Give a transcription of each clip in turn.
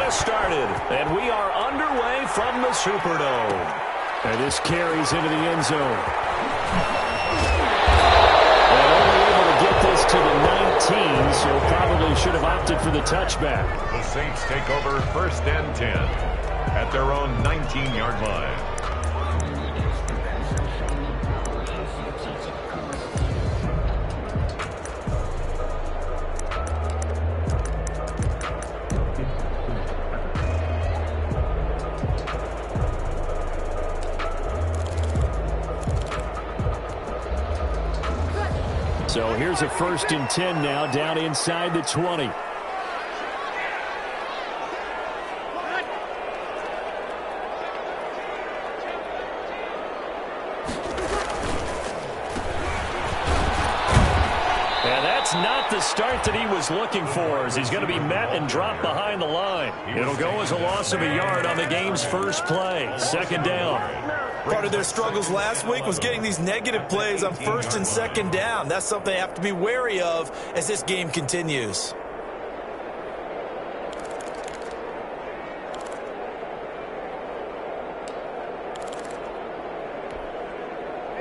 just started, and we are underway from the Superdome. And this carries into the end zone. And only able to get this to the 19, so probably should have opted for the touchback. The Saints take over 1st and 10 at their own 19-yard line. So here's a 1st and 10 now, down inside the 20. And that's not the start that he was looking for, as he's going to be met and dropped behind the line. It'll go as a loss of a yard on the game's first play. 2nd down. Part of their struggles last week was getting these negative plays on 1st and 2nd down. That's something they have to be wary of as this game continues.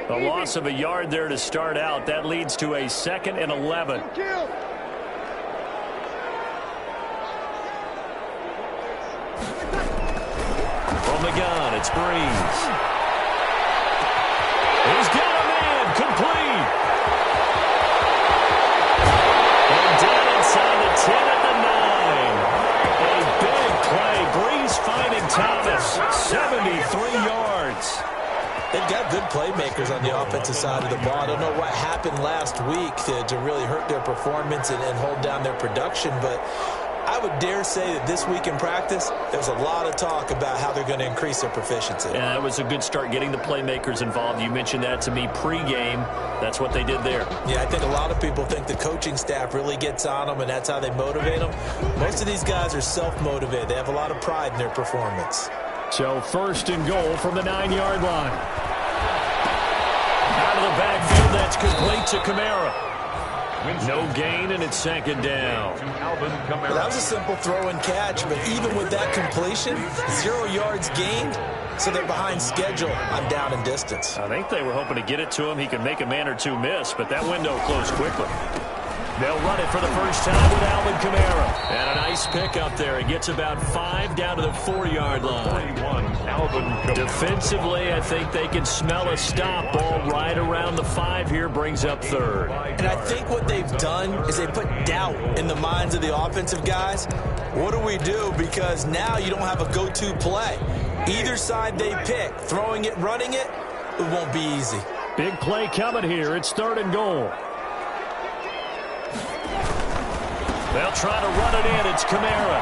A loss of a yard there to start out. That leads to a 2nd and 11. From the gun, it's Breeze. He's got a man, complete. And down inside the 10 at the 9. A big play. Breeze finding Thomas. 73 yards. They've got good playmakers on the offensive side of the ball. I don't know what happened last week to really hurt their performance and hold down their production, but I would dare say that this week in practice, there's a lot of talk about how they're going to increase their proficiency. Yeah, that was a good start getting the playmakers involved. You mentioned that to me pregame. That's what they did there. Yeah, I think a lot of people think the coaching staff really gets on them, and that's how they motivate them. Most of these guys are self-motivated. They have a lot of pride in their performance. So 1st and goal from the 9-yard line. Out of the backfield, that's complete to Kamara. No gain, and it's 2nd down. Well, that was a simple throw and catch, but even with that completion, 0 yards gained, so they're behind schedule on down and distance. I think they were hoping to get it to him. He could make a man or two miss, but that window closed quickly. They'll run it for the first time with Alvin Kamara. And a nice pick up there. It gets about 5 down to the 4-yard line. 41, Alvin Kamara. Defensively, I think they can smell a stop. Ball right around the 5 here, brings up 3rd. And I think what they've done is they put doubt in the minds of the offensive guys. What do we do? Because now you don't have a go-to play. Either side they pick, throwing it, running it, it won't be easy. Big play coming here. It's 3rd and goal. They'll try to run it in. It's Kamara.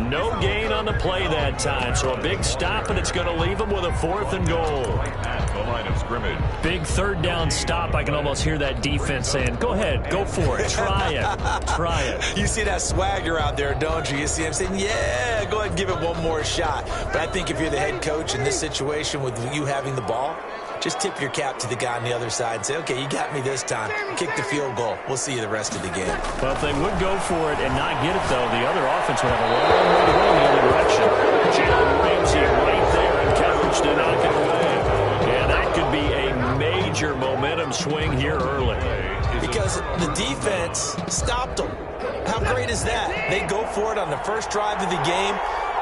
No gain on the play that time, so a big stop, and it's going to leave them with a 4th and goal. At the line of scrimmage. Big 3rd down stop. I can almost hear that defense saying, go ahead, go for it, try it, try it. You see that swagger out there, don't you? You see him saying, yeah, go ahead and give it one more shot. But I think if you're the head coach in this situation with you having the ball, just tip your cap to the guy on the other side and say, okay, you got me this time. Kick the field goal. We'll see you the rest of the game. Well, if they would go for it and not get it, though, the other offense would have a long way to go in the other direction. Jalen Ramsey right there in coverage to knock it away. And that could be a major momentum swing here early. Because the defense stopped them. How great is that? They go for it on the first drive of the game.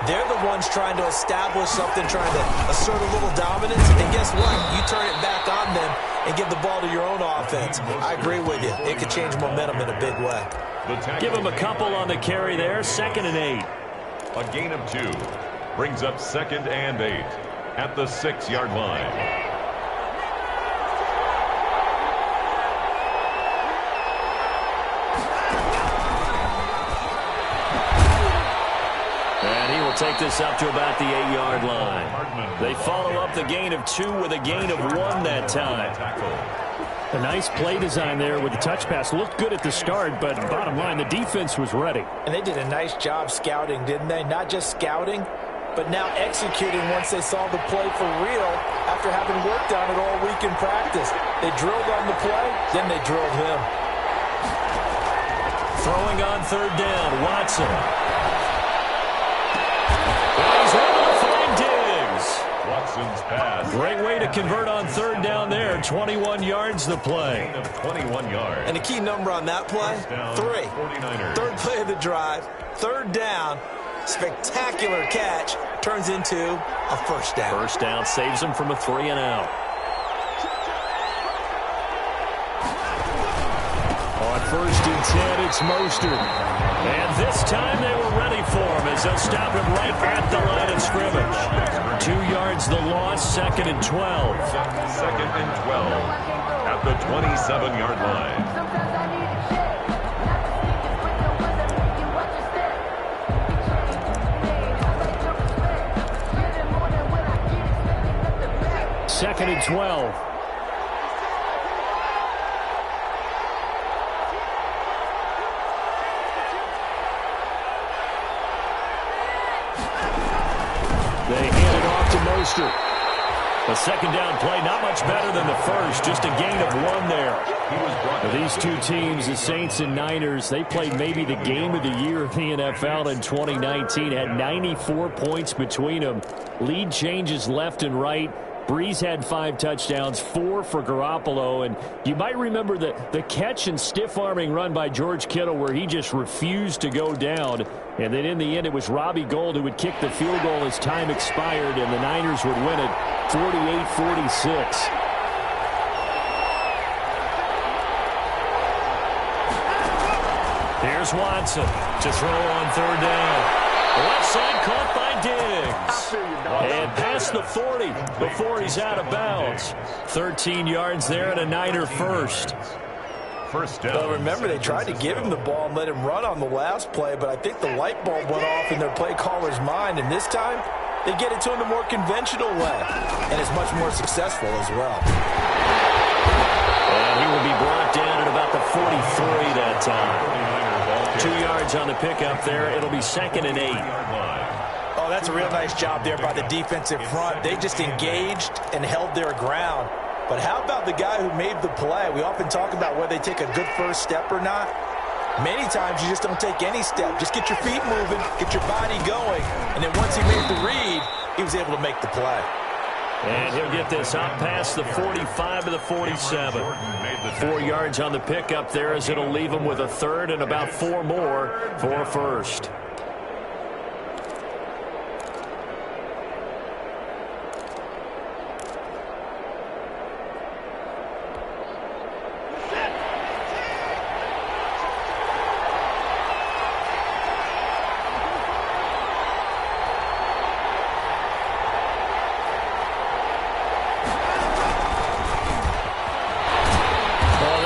They're the ones trying to establish something, trying to assert a little dominance. And guess what? You turn it back on them and give the ball to your own offense. I agree with you. It could change momentum in a big way. Give him a couple on the carry there. 2nd and 8. A gain of 2 brings up 2nd and 8 at the 6-yard line. Take this up to about the 8-yard line. They follow up the gain of 2 with a gain of 1 that time. A nice play design there with the touch pass. Looked good at the start, but bottom line, the defense was ready. And they did a nice job scouting, didn't they? Not just scouting, but now executing once they saw the play for real after having worked on it all week in practice. They drilled on the play, then they drilled him. Throwing on third down, Watson. And he's able to find Diggs. Watson's pass. Great way to convert on third down there. 21 yards the play. 21 yards. And the key number on that play, 3. 49ers. Third play of the drive, third down, spectacular catch, turns into a first down. First down saves him from a 3-and-out. On 1st and 10, it's Mostert. And this time they were ready for him as they'll stop him right at the line of scrimmage. 2 yards the loss, 2nd and 12. 2nd and 12 at the 27-yard line. Second and 12. They hand it off to Mostert. The second down play, not much better than the first, just a gain of 1 there. Now, these two teams, the Saints and Niners, they played maybe the game of the year in the NFL in 2019, had 94 points between them. Lead changes left and right. Breeze had 5 touchdowns, 4 for Garoppolo, and you might remember the catch and stiff-arming run by George Kittle where he just refused to go down, and then in the end it was Robbie Gould who would kick the field goal as time expired, and the Niners would win it 48-46. Here's Watson to throw on third down. Left side caught by Diggs. And past the 40 before he's out of bounds. 13 yards there and a Niner first. First down. Well, remember, they tried to give him the ball and let him run on the last play, but I think the light bulb went off in their play caller's mind, and this time they get it to him the more conventional way, and it's much more successful as well. And he will be brought down at about the 43 that time. 2 yards on the pickup there. It'll be 2nd and 8. Oh, that's a real nice job there by the defensive front. They just engaged and held their ground. But how about the guy who made the play? We often talk about whether they take a good first step or not. Many times you just don't take any step. Just get your feet moving, get your body going. And then once he made the read, he was able to make the play. And he'll get this up past the 45 to the 47. 4 yards on the pickup there as it'll leave him with a third and about 4 more for a first.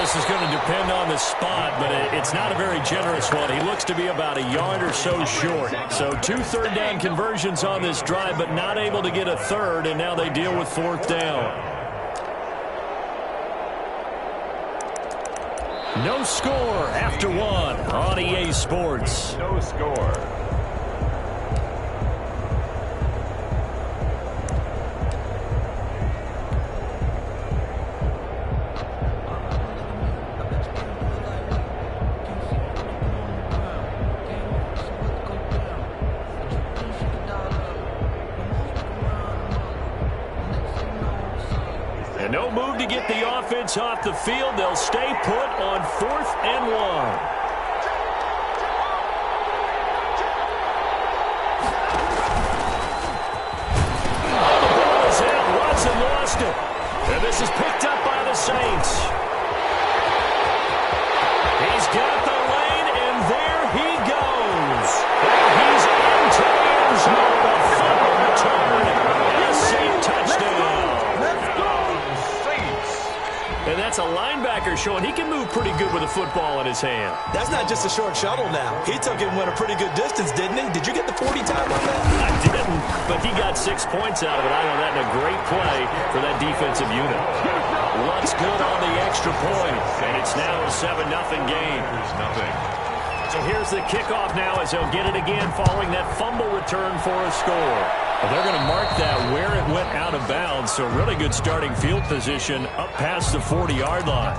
This is going to depend on the spot, but it's not a very generous one. He looks to be about a yard or so short. So 2 third down conversions on this drive, but not able to get a third, and now they deal with 4th down. No score after 1 on EA Sports. No score. No move to get the offense off the field. They'll stay put on 4th and 1. Oh, the ball is out. Watson lost it. And this is picked up by the Saints. He's got the lane, and there he goes. And he's into the end zone. A fumble return and a Saint touchdown. And that's a linebacker showing he can move pretty good with a football in his hand. That's not just a short shuttle now. He took it and went a pretty good distance, didn't he? Did you get the 40 time on that? I didn't, but he got 6 points out of it. I know that in a great play for that defensive unit. What's good on the extra point, and it's now a 7-0 game. So here's the kickoff now as they'll get it again following that fumble return for a score. Well, they're going to mark that where it went out of bounds, so really good starting field position up past the 40-yard line.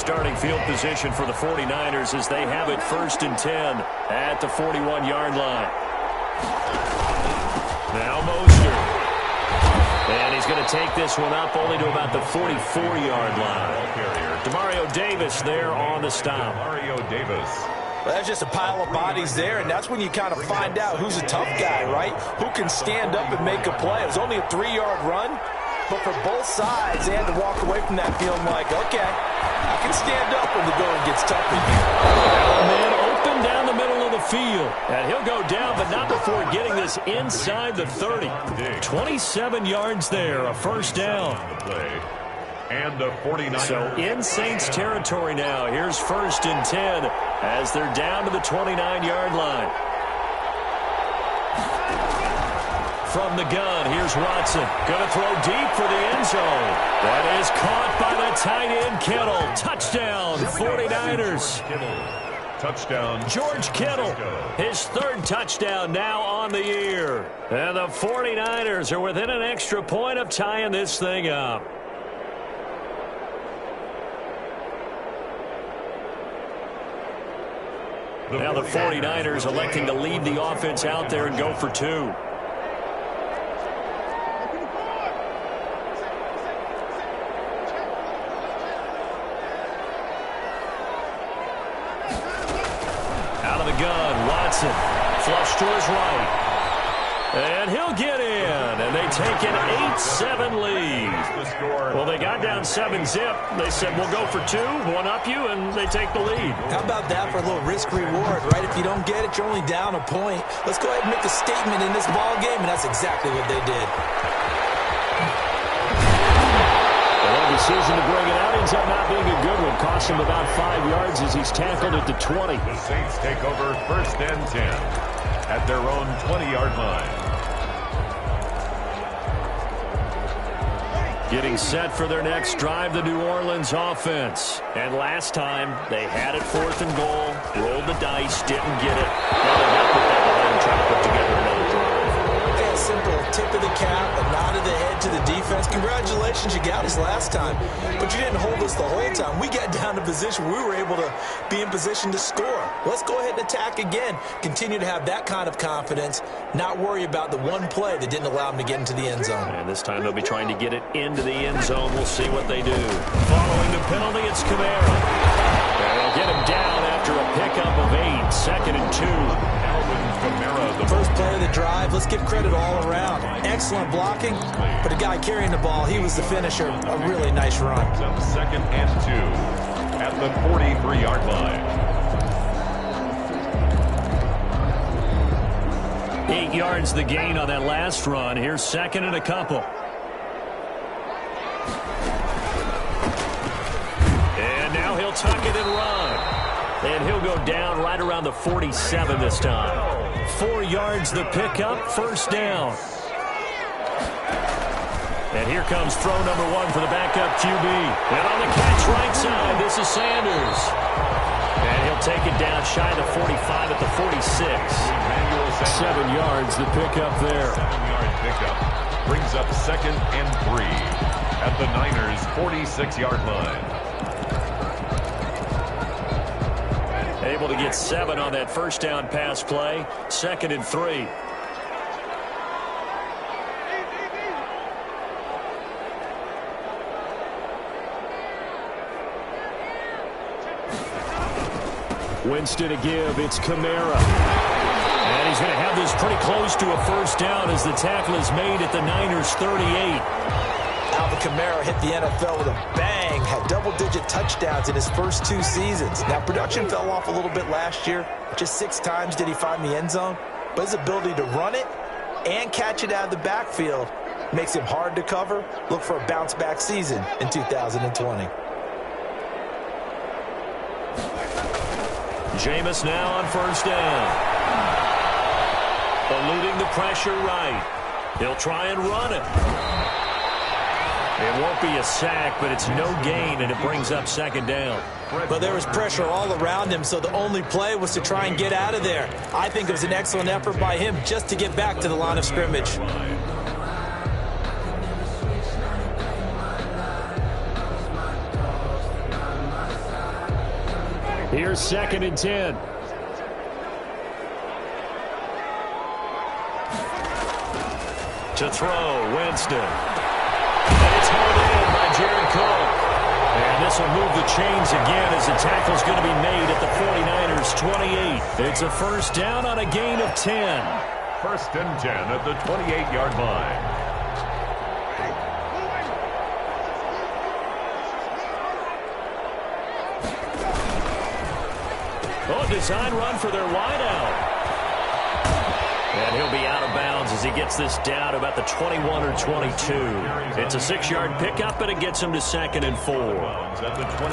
starting field position for the 49ers as they have it 1st and 10 at the 41-yard line. Now Mostert. And he's going to take this one up only to about the 44-yard line. Demario Davis there on the stop. Demario Davis. Well, that's just a pile of bodies there, and that's when you kind of find out who's a tough guy, right? Who can stand up and make a play. It was only a 3-yard run, but for both sides, they had to walk away from that feeling like, okay, I can stand up when the going gets tough in here. Man, open down the middle of the field. And he'll go down, but not before getting this inside the 30. 27 yards there, a first down. And the 49ers. So in Saints territory now. Here's 1st and 10 as they're down to the 29-yard line. From the gun, here's Watson. Going to throw deep for the end zone. That is caught by the tight end, Kittle. Touchdown, 49ers. Touchdown. George Kittle, his 3rd touchdown now on the year. And the 49ers are within an extra point of tying this thing up. Now the 49ers electing to leave the offense out there and go for 2. Out of the gun, Watson. Flush to his right. And he'll get in. And they take an 8-7 lead. Well, they got down 7-zip. They said, we'll go for 2, one up you, and they take the lead. How about that for a little risk-reward, right? If you don't get it, you're only down a point. Let's go ahead and make a statement in this ball game, and that's exactly what they did. The decision to bring it out ends up not being a good one. Cost him about 5 yards as he's tackled at the 20. The Saints take over 1st and 10 at their own 20-yard line. Getting set for their next drive, the New Orleans offense. And last time, they had it 4th and goal, rolled the dice, didn't get it. Now they've got to put that behind and try to put together another drive. Okay, a simple tip of the cap, a nod of the head to the defense. Congratulations, you got us last time. But you didn't hold us the whole time. We got down to position. We were able to be in position to score. Let's go ahead and attack again. Continue to have that kind of confidence. Not worry about the one play that didn't allow them to get into the end zone. And this time they'll be trying to get it into the end zone. We'll see what they do. Following the penalty, it's Kamara. And they'll get him down after a pickup of 8. 2nd and 2. Alvin Kamara, the First play of the drive. Let's give credit all around. Excellent blocking, but the guy carrying the ball, he was the finisher. A really nice run. 2nd and 2 at the 43-yard line. 8 yards the gain on that last run. Here's 2nd and a couple. And now he'll tuck it and run. And he'll go down right around the 47 this time. 4 yards the pickup, 1st down. And here comes throw number 1 for the backup QB. And on the catch right side, this is Sanders. And he'll take it down shy of the 45 at the 46. 7 yards the pickup there. 7-yard pickup brings up 2nd and 3 at the Niners' 46-yard line. Able to get 7 on that 1st down pass play. 2nd and 3. Winston to give. It's Kamara. And he's going to have this pretty close to a 1st down as the tackle is made at the Niners' 38. Alvin Kamara hit the NFL with a bang, had double-digit touchdowns in his first 2 seasons. Now, production fell off a little bit last year. Just 6 times did he find the end zone. But his ability to run it and catch it out of the backfield makes him hard to cover. Look for a bounce-back season in 2020. Jameis now on 1st down. Eluding the pressure right. He'll try and run it. It won't be a sack, but it's no gain, and it brings up 2nd down. But there was pressure all around him, so the only play was to try and get out of there. I think it was an excellent effort by him just to get back to the line of scrimmage. Here's 2nd and 10. To throw, Winston. And it's held in by Jared Cook. And this will move the chains again as the tackle's going to be made at the 49ers' 28. It's a first down on a gain of 10. 1st and 10 at the 28-yard line. Oh, design run for their wideout. And he'll be out of bounds as he gets this down about the 21 or 22. It's a 6-yard pickup, and it gets him to 2nd and 4.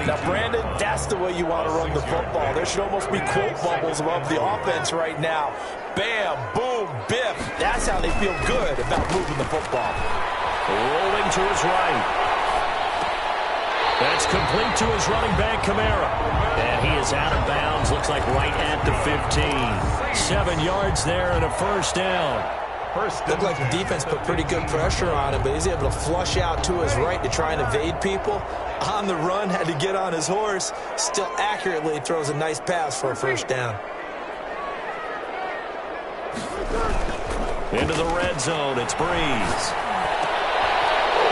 Now, Brandon, that's the way you want to run the football. There should almost be quote bubbles above the offense right now. Bam, boom, biff. That's how they feel good about moving the football. Rolling to his right. That's complete to his running back, Kamara. And he is out of bounds, looks like right at the 15. 7 yards there and a first down. Looked like the defense put pretty good pressure on him, but he's able to flush out to his right to try and evade people. On the run, had to get on his horse. Still accurately throws a nice pass for a first down. Into the red zone, it's Breeze.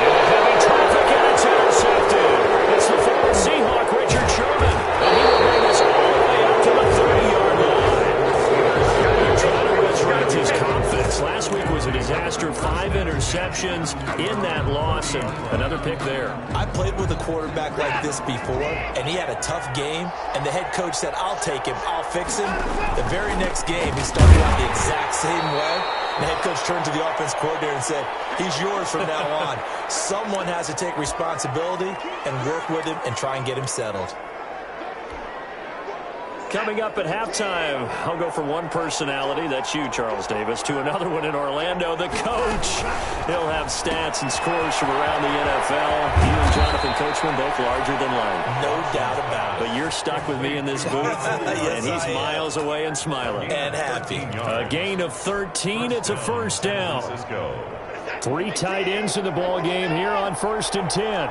Into heavy traffic, and it's intercepted. It's the forward Seahawk, Richard Sherman. And he will bring us all the way up to the 30-yard line. They're trying to resurrect his confidence. Last week was a disaster. 5 interceptions in that loss, and another pick there. I played with a quarterback like this before, and he had a tough game, and the head coach said, I'll take him, I'll fix him. The very next game, he started out the exact same way. The head coach turned to the offense coordinator and said, he's yours from now on. Someone has to take responsibility and work with him and try and get him settled. Coming up at halftime, I'll go from one personality, that's you, Charles Davis, to another one in Orlando, the coach. He'll have stats and scores from around the NFL. You and Jonathan Coachman, both larger than life. No doubt about it. But you're stuck with me in this booth, yes, and he's miles away and smiling. And happy. A gain of 13, it's a first down. 3 tight ends in the ball game here on 1st and 10.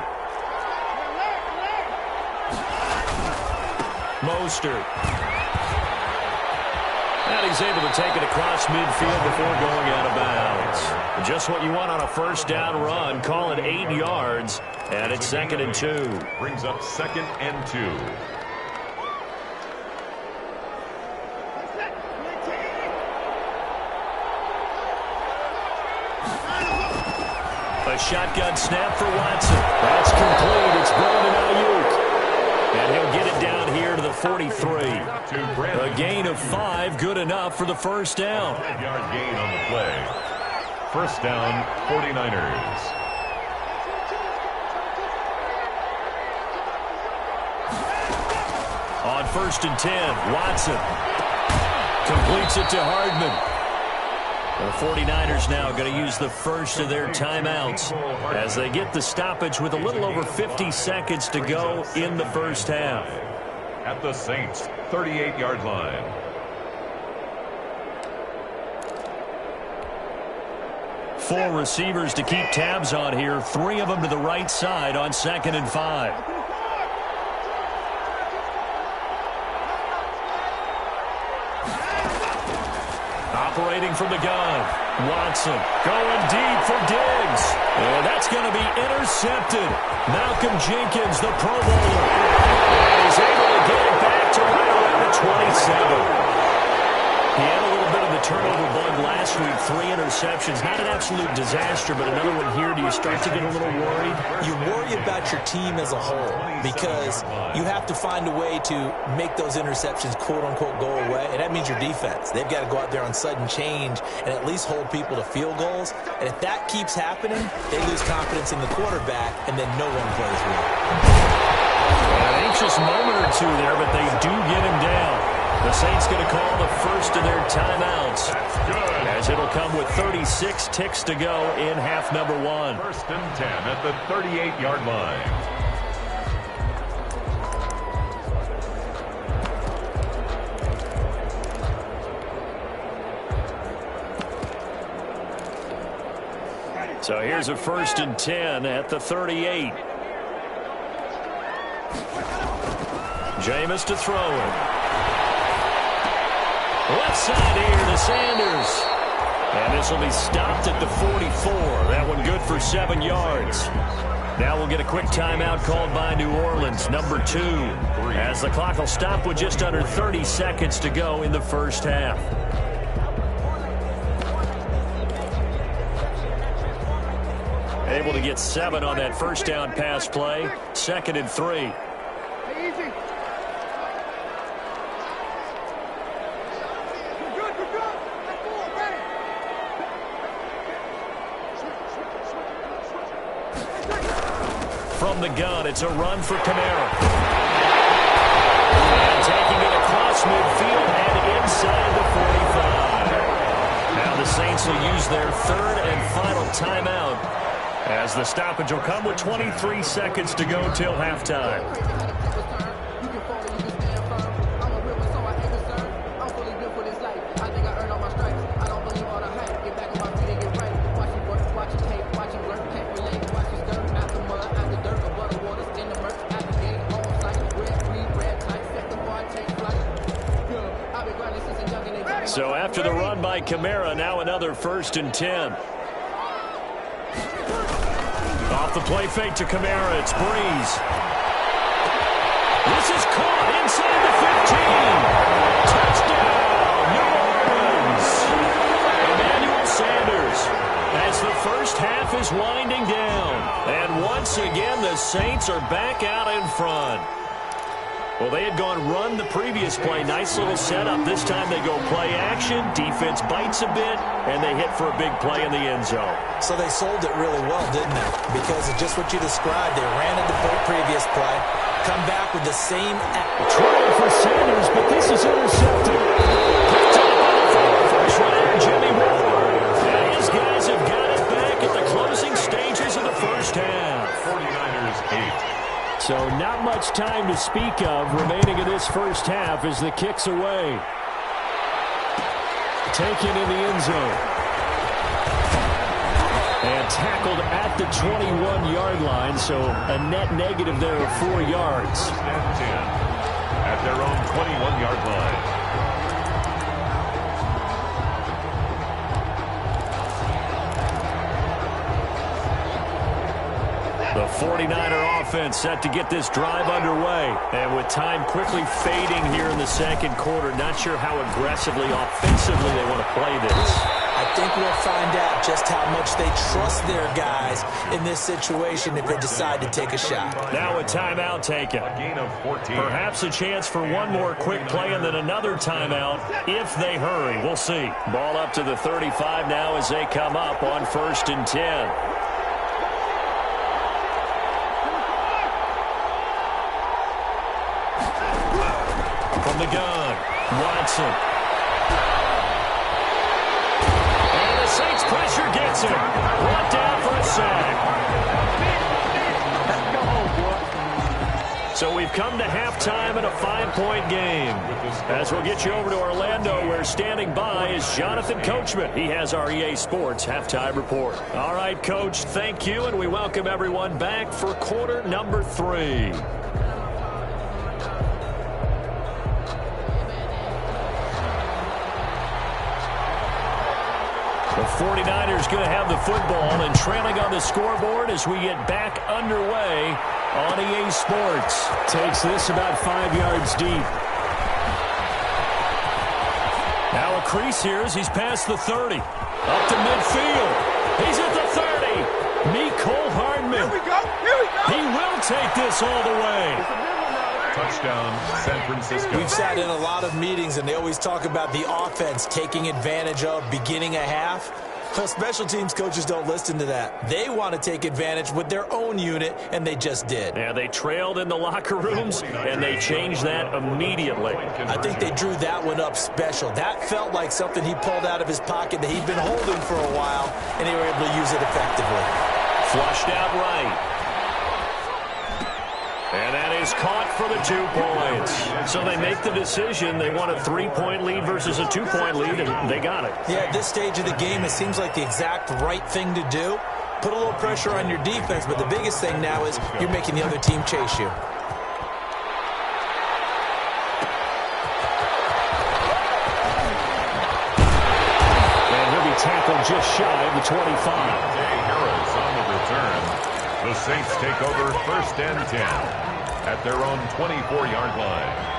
Mostert. And he's able to take it across midfield before going out of bounds. Just what you want on a first down run. Call it 8 yards, and it's 2nd and 2. Brings up 2nd and 2. A shotgun snap for Watson. That's complete. It's Brandon Ayuk. And he'll get it down here to the 43. A gain of 5, good enough for the first down. 5-yard gain on the play. First down, 49ers. On 1st and 10, Watson completes it to Hardman. The 49ers now going to use the first of their timeouts as they get the stoppage with a little over 50 seconds to go in the first half. At the Saints' 38-yard line. Four receivers to keep tabs on here. 3 of them to the right side on 2nd and 5. Operating from the gun. Watson going deep for Diggs. And that's going to be intercepted. Malcolm Jenkins, the Pro Bowler. He's able to get it back to right around the 27. He had a little bit of the turnover bug last week. 3 interceptions. Not an absolute disaster, but another one here. Do you start to get a little worried? You worry about your team as a whole because you have to find a way to make those interceptions, quote-unquote, go away, and that means your defense. They've got to go out there on sudden change and at least hold people to field goals. And if that keeps happening, they lose confidence in the quarterback, and then no one plays well. An anxious moment or two there, but they do get him down. The Saints going to call the first of their timeouts. That's good. As it'll come with 36 ticks to go in half number 1. 1st and 10 at the 38-yard line. So here's a 1st and 10 at the 38. Jameis to throw it. Left side here to Sanders. And this will be stopped at the 44. That one good for 7 yards. Now we'll get a quick timeout called by New Orleans, number 2, as the clock will stop with just under 30 seconds to go in the first half. Able to get 7 on that first down pass play. 2nd and 3. From the gun, it's a run for Kamara. And taking it across midfield and inside the 45. Now the Saints will use their 3rd and final timeout, as the stoppage will come with 23 seconds to go till halftime. So after the run by Kamara, now another 1st and 10. Off the play fake to Kamara, it's Breeze. This is caught inside the 15. Touchdown, New Orleans. Emmanuel Sanders, as the first half is winding down. And once again, the Saints are back out in front. Well, they had gone run the previous play. Nice little setup. This time they go play action. Defense bites a bit, and they hit for a big play in the end zone. So they sold it really well, didn't they? Because of just what you described. They ran it the previous play, come back with the same try for Sanders, but this is intercepted. Picked up on the first round, Jimmy Ward. And his guys have got it back at the closing stages of the first half. 49ers 8. So not much time to speak of remaining in this first half as the kick's away. Taken in the end zone. And tackled at the 21-yard line, so a net negative there of 4 yards. 1st and 10 at their own 21-yard line. The 49er offense set to get this drive underway. And with time quickly fading here in the second quarter, not sure how aggressively, offensively they want to play this. I think we'll find out just how much they trust their guys in this situation if they decide to take a shot. Now a timeout taken. A gain of 14. Perhaps a chance for one more quick play and then another timeout if they hurry. We'll see. Ball up to the 35 now as they come up on 1st and 10. From the gun, Watson. And the Saints pressure gets him. Brought down for a sack. So we've come to halftime in a 5-point game. As we'll get you over to Orlando, where standing by is Jonathan Coachman. He has our EA Sports halftime report. All right, Coach, thank you, and we welcome everyone back for quarter number 3. The 49ers going to have the football and trailing on the scoreboard as we get back underway on EA Sports. Takes this about 5 yards deep. Now a crease here as he's past the 30. Up to midfield. He's at the 30. Mecole Hardman. Here we go. He will take this all the way. Touchdown, San Francisco. We've sat in a lot of meetings, and they always talk about the offense taking advantage of beginning a half. Well, special teams coaches don't listen to that. They want to take advantage with their own unit, and they just did. Yeah, they trailed in the locker rooms, and they changed that immediately. I think they drew that one up special. That felt like something he pulled out of his pocket that he'd been holding for a while, and they were able to use it effectively. Flushed out right. And that is caught for the 2 points. So they make the decision. They want a 3-point lead versus a 2-point lead, and they got it. Yeah, at this stage of the game, it seems like the exact right thing to do. Put a little pressure on your defense, but the biggest thing now is you're making the other team chase you. tackle just shy of the 25. Jay Harris on the return. The Saints take over 1st and 10 at their own 24-yard line.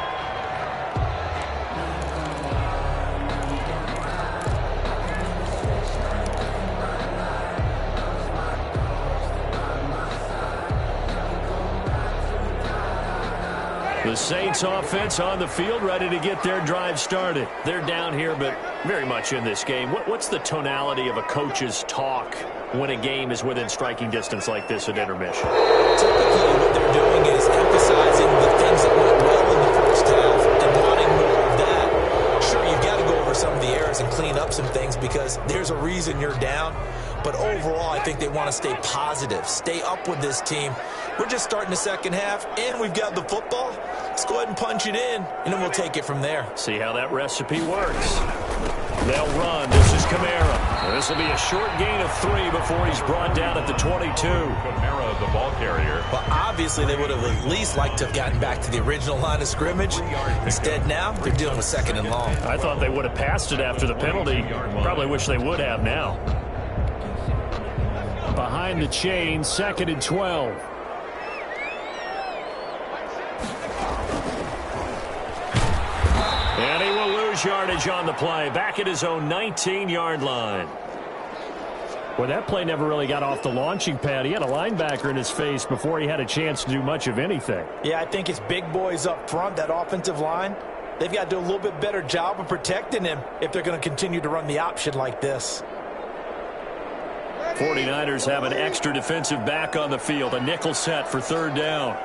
The Saints offense on the field, ready to get their drive started. They're down here, but very much in this game. What's the tonality of a coach's talk when a game is within striking distance like this at intermission? Typically, what they're doing is emphasizing the things that went well in the first half and wanting more of that. Sure, you've got to go over some of the errors and clean up some things because there's a reason you're down. But overall, I think they want to stay positive, stay up with this team. We're just starting the second half, and we've got the football. Let's go ahead and punch it in, and then we'll take it from there. See how that recipe works. They'll run. This is Kamara. This will be a short gain of 3 before he's brought down at the 22. Kamara, the ball carrier. Well, obviously, they would have at least liked to have gotten back to the original line of scrimmage. Instead, now, they're dealing with 2nd and long. I thought they would have passed it after the penalty. Probably wish they would have now. Behind the chain, 2nd and 12. And he will lose yardage on the play. Back at his own 19-yard line. Well, that play never really got off the launching pad. He had a linebacker in his face before he had a chance to do much of anything. Yeah, I think it's big boys up front, that offensive line. They've got to do a little bit better job of protecting him if they're going to continue to run the option like this. 49ers have an extra defensive back on the field. A nickel set for 3rd down.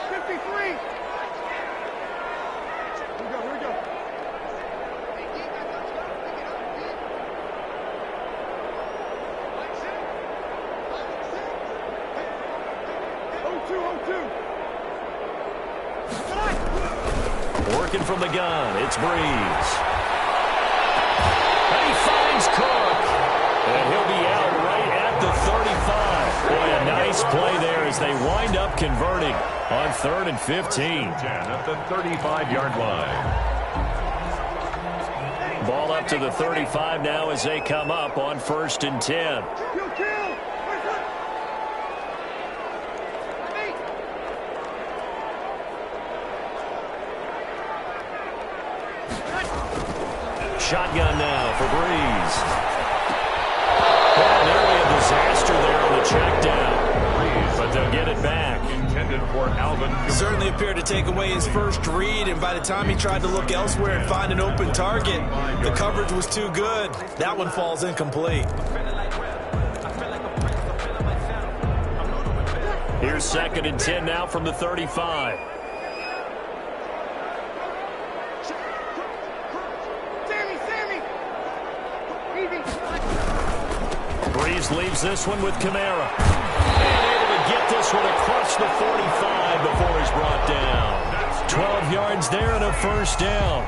53. Here we go. Working from the gun, it's Breeze. And he finds Cook. And he'll be out right at the 35. Boy, a nice play there as they wind up converting on 3rd and 15. 10 at the 35-yard line. Ball up to the 35 now as they come up on 1st and 10. Shotgun now for Breeze. And nearly a disaster there on the check down. But they'll get it back. Intended for Alvin. Certainly appeared to take away his first read, and by the time he tried to look elsewhere and find an open target, the coverage was too good. That one falls incomplete. Here's 2nd and 10 now from the 35. Breeze leaves this one with Kamara. And able to get this one across the 45 before he's brought down. 12 yards there and a 1st down.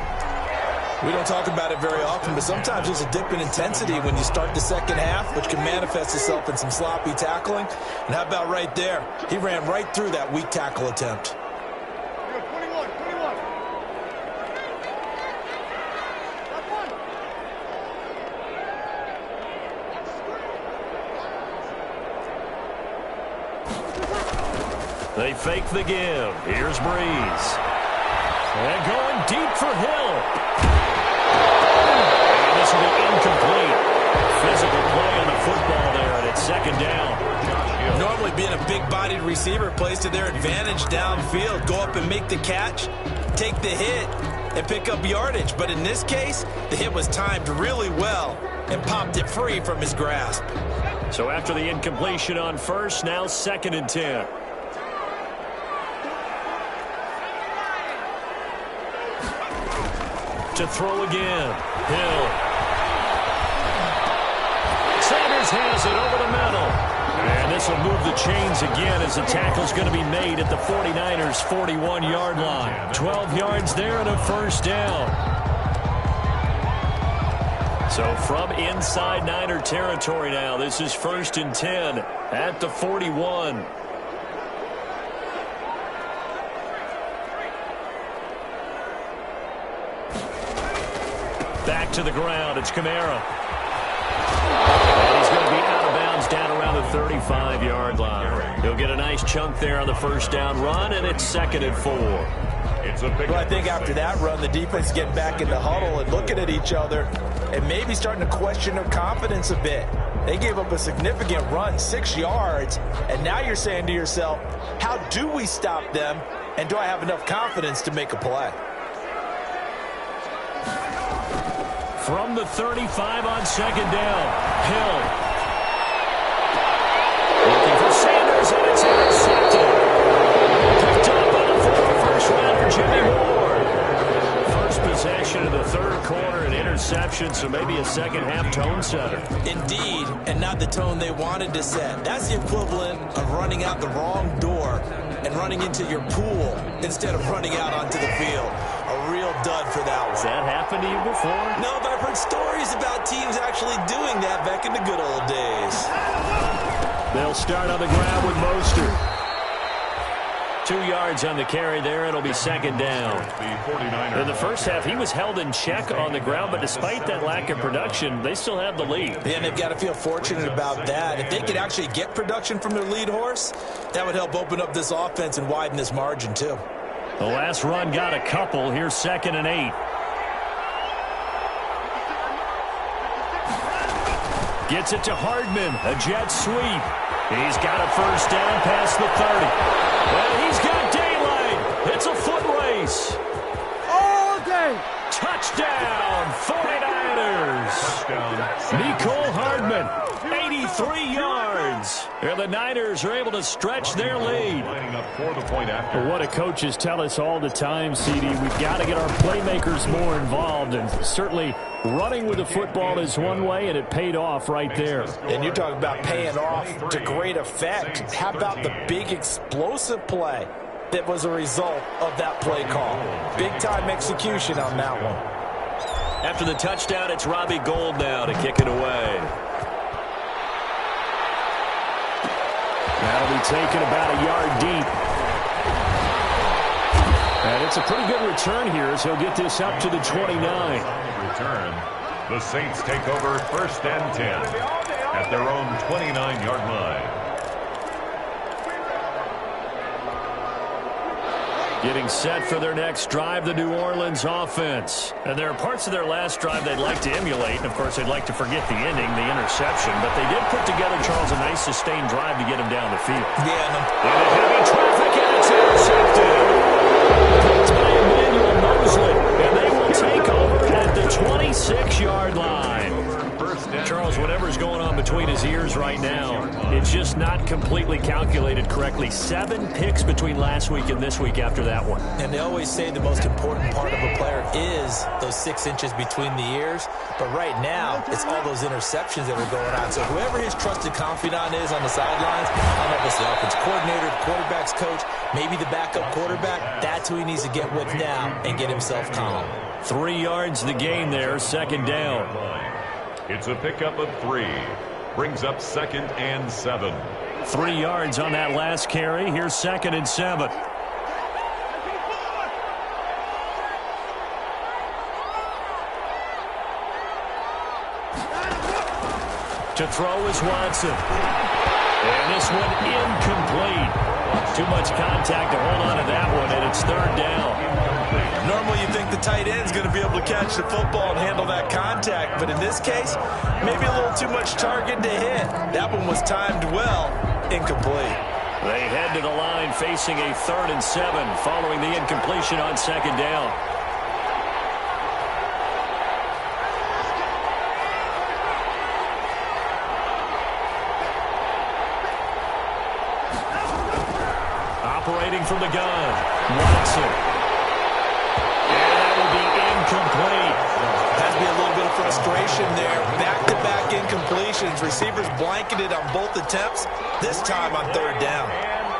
We don't talk about it very often, but sometimes there's a dip in intensity when you start the second half, which can manifest itself in some sloppy tackling. And how about right there? He ran right through that weak tackle attempt. They fake the give. Here's Breeze. And going deep for Hill. And this will be incomplete. Physical play on the football there, and it's 2nd down. Normally being a big-bodied receiver plays to their advantage downfield. Go up and make the catch, take the hit, and pick up yardage. But in this case, the hit was timed really well and popped it free from his grasp. So after the incompletion on 1st, now 2nd and 10. To throw again. Hill. Sanders has it over the middle. And this will move the chains again as the tackle's going to be made at the 49ers' 41-yard line. 12 yards there and a 1st down. So from inside Niner territory now, this is 1st and 10 at the 41. Back to the ground. It's Kamara. And he's going to be out of bounds down around the 35-yard line. He'll get a nice chunk there on the first down run, and it's 2nd and 4. Well, I think after that run, the defense getting back in the huddle and looking at each other and maybe starting to question their confidence a bit. They gave up a significant run, 6 yards, and now you're saying to yourself, how do we stop them, and do I have enough confidence to make a play? From the 35 on 2nd down, Hill. Looking for Sanders, and it's intercepted. Picked up on a former first-rounder, Jimmy Ward. First possession of the third quarter, an interception, so maybe a second-half tone setter. Indeed, and not the tone they wanted to set. That's the equivalent of running out the wrong door and running into your pool instead of running out onto the field. A real dud for that one. Has that happened to you before? No, but I've heard stories about teams actually doing that back in the good old days. They'll start on the ground with Mostert. 2 yards on the carry there. It'll be 2nd down. In the first half, he was held in check on the ground, but despite that lack of production, they still have the lead. And they've got to feel fortunate about that. If they could actually get production from their lead horse, that would help open up this offense and widen this margin, too. The last run got a couple. Here's 2nd and 8. Gets it to Hardman. A jet sweep. He's got a first down past the 30. And he's got daylight. It's a foot race. All day. Touchdown, 49ers. Mecole Hardman, 83 yards. And the Niners are able to stretch their lead. Well, what do coaches tell us all the time, CD? We've got to get our playmakers more involved, and certainly running with the football is one way, and it paid off right there. And you talk about paying off to great effect. How about the big explosive play that was a result of that play call? Big-time execution on that one. After the touchdown, it's Robbie Gould now to kick it away. That'll be taken about a yard deep. And it's a pretty good return here as he'll get this up to the 29. Return. The Saints take over 1st and 10 at their own 29-yard line. Getting set for their next drive, the New Orleans offense. And there are parts of their last drive they'd like to emulate. And, of course, they'd like to forget the ending, the interception. But they did put together, Charles, a nice sustained drive to get him down the field. Yeah, and heavy traffic, and it's intercepted. Picked by Emmanuel Mosley. And they will take over at the 26-yard line. Charles, whatever's going on between his ears right now, it's just not completely calculated correctly. 7 picks between last week and this week after that one. And they always say the most important part of a player is those 6 inches between the ears. But right now, it's all those interceptions that are going on. So whoever his trusted confidant is on the sidelines, I don't know if it's the offense coordinator, the quarterback's coach, maybe the backup quarterback, that's who he needs to get with now and get himself calm. 3 yards the gain there, 2nd down. It's a pickup of 3. Brings up 2nd and 7. 3 yards on that last carry. Here's 2nd and 7. To throw is Watson. And this one incomplete. Too much contact to hold on to that one, and it's 3rd down. Normally you think the tight end's going to be able to catch the football and handle that contact, but in this case, maybe a little too much target to hit. That one was timed well, incomplete. They head to the line facing a 3rd and 7 following the incompletion on 2nd down. Operating from the gun, Watson. And that will be incomplete. Has to be a little bit of frustration there. Back-to-back incompletions. Receivers blanketed on both attempts, this time on 3rd down.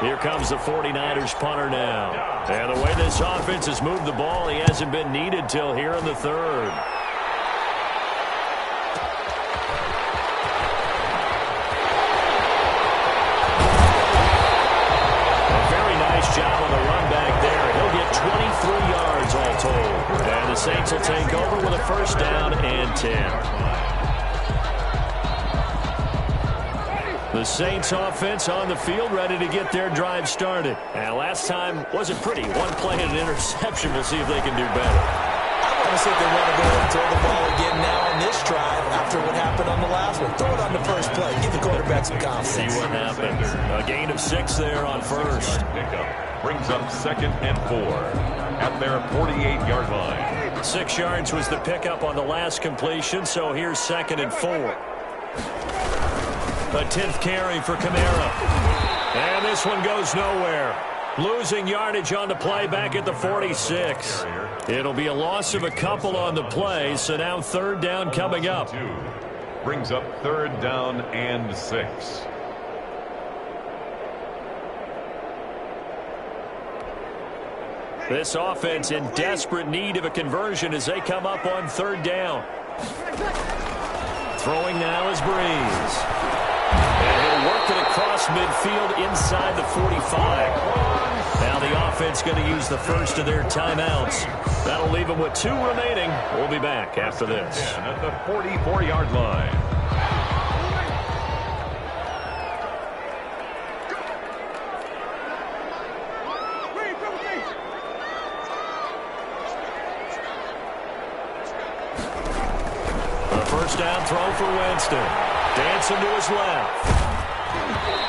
Here comes the 49ers punter now. And the way this offense has moved the ball, he hasn't been needed till here in the 3rd. Job on the run back there. He'll get 23 yards all told. And the the Saints will take over with a first down and 10. The Saints offense on the field, ready to get their drive started. And last time wasn't pretty. One play and an interception. We'll see if they can do better. I want to see if they want to go and throw the ball again now on this drive after what happened on the last one. Throw it on the first play. Give the quarterback some confidence. See what happens. A gain of 6 there on first. Pickup brings up 2nd and 4 at their 48-yard line. 6 yards was the pickup on the last completion, so here's 2nd and 4. A 10th carry for Kamara. And this one goes nowhere. Losing yardage on the play back at the 46. It'll be a loss of a couple on the play, so now 3rd down coming up. Brings up 3rd down and 6. This offense in desperate need of a conversion as they come up on 3rd down. Throwing now is Breeze. And he'll work it across midfield inside the 45. Now the offense going to use the first of their timeouts. That'll leave them with 2 remaining. We'll be back after this. And at the 44-yard line. The first down throw for Winston. Dancing to his left.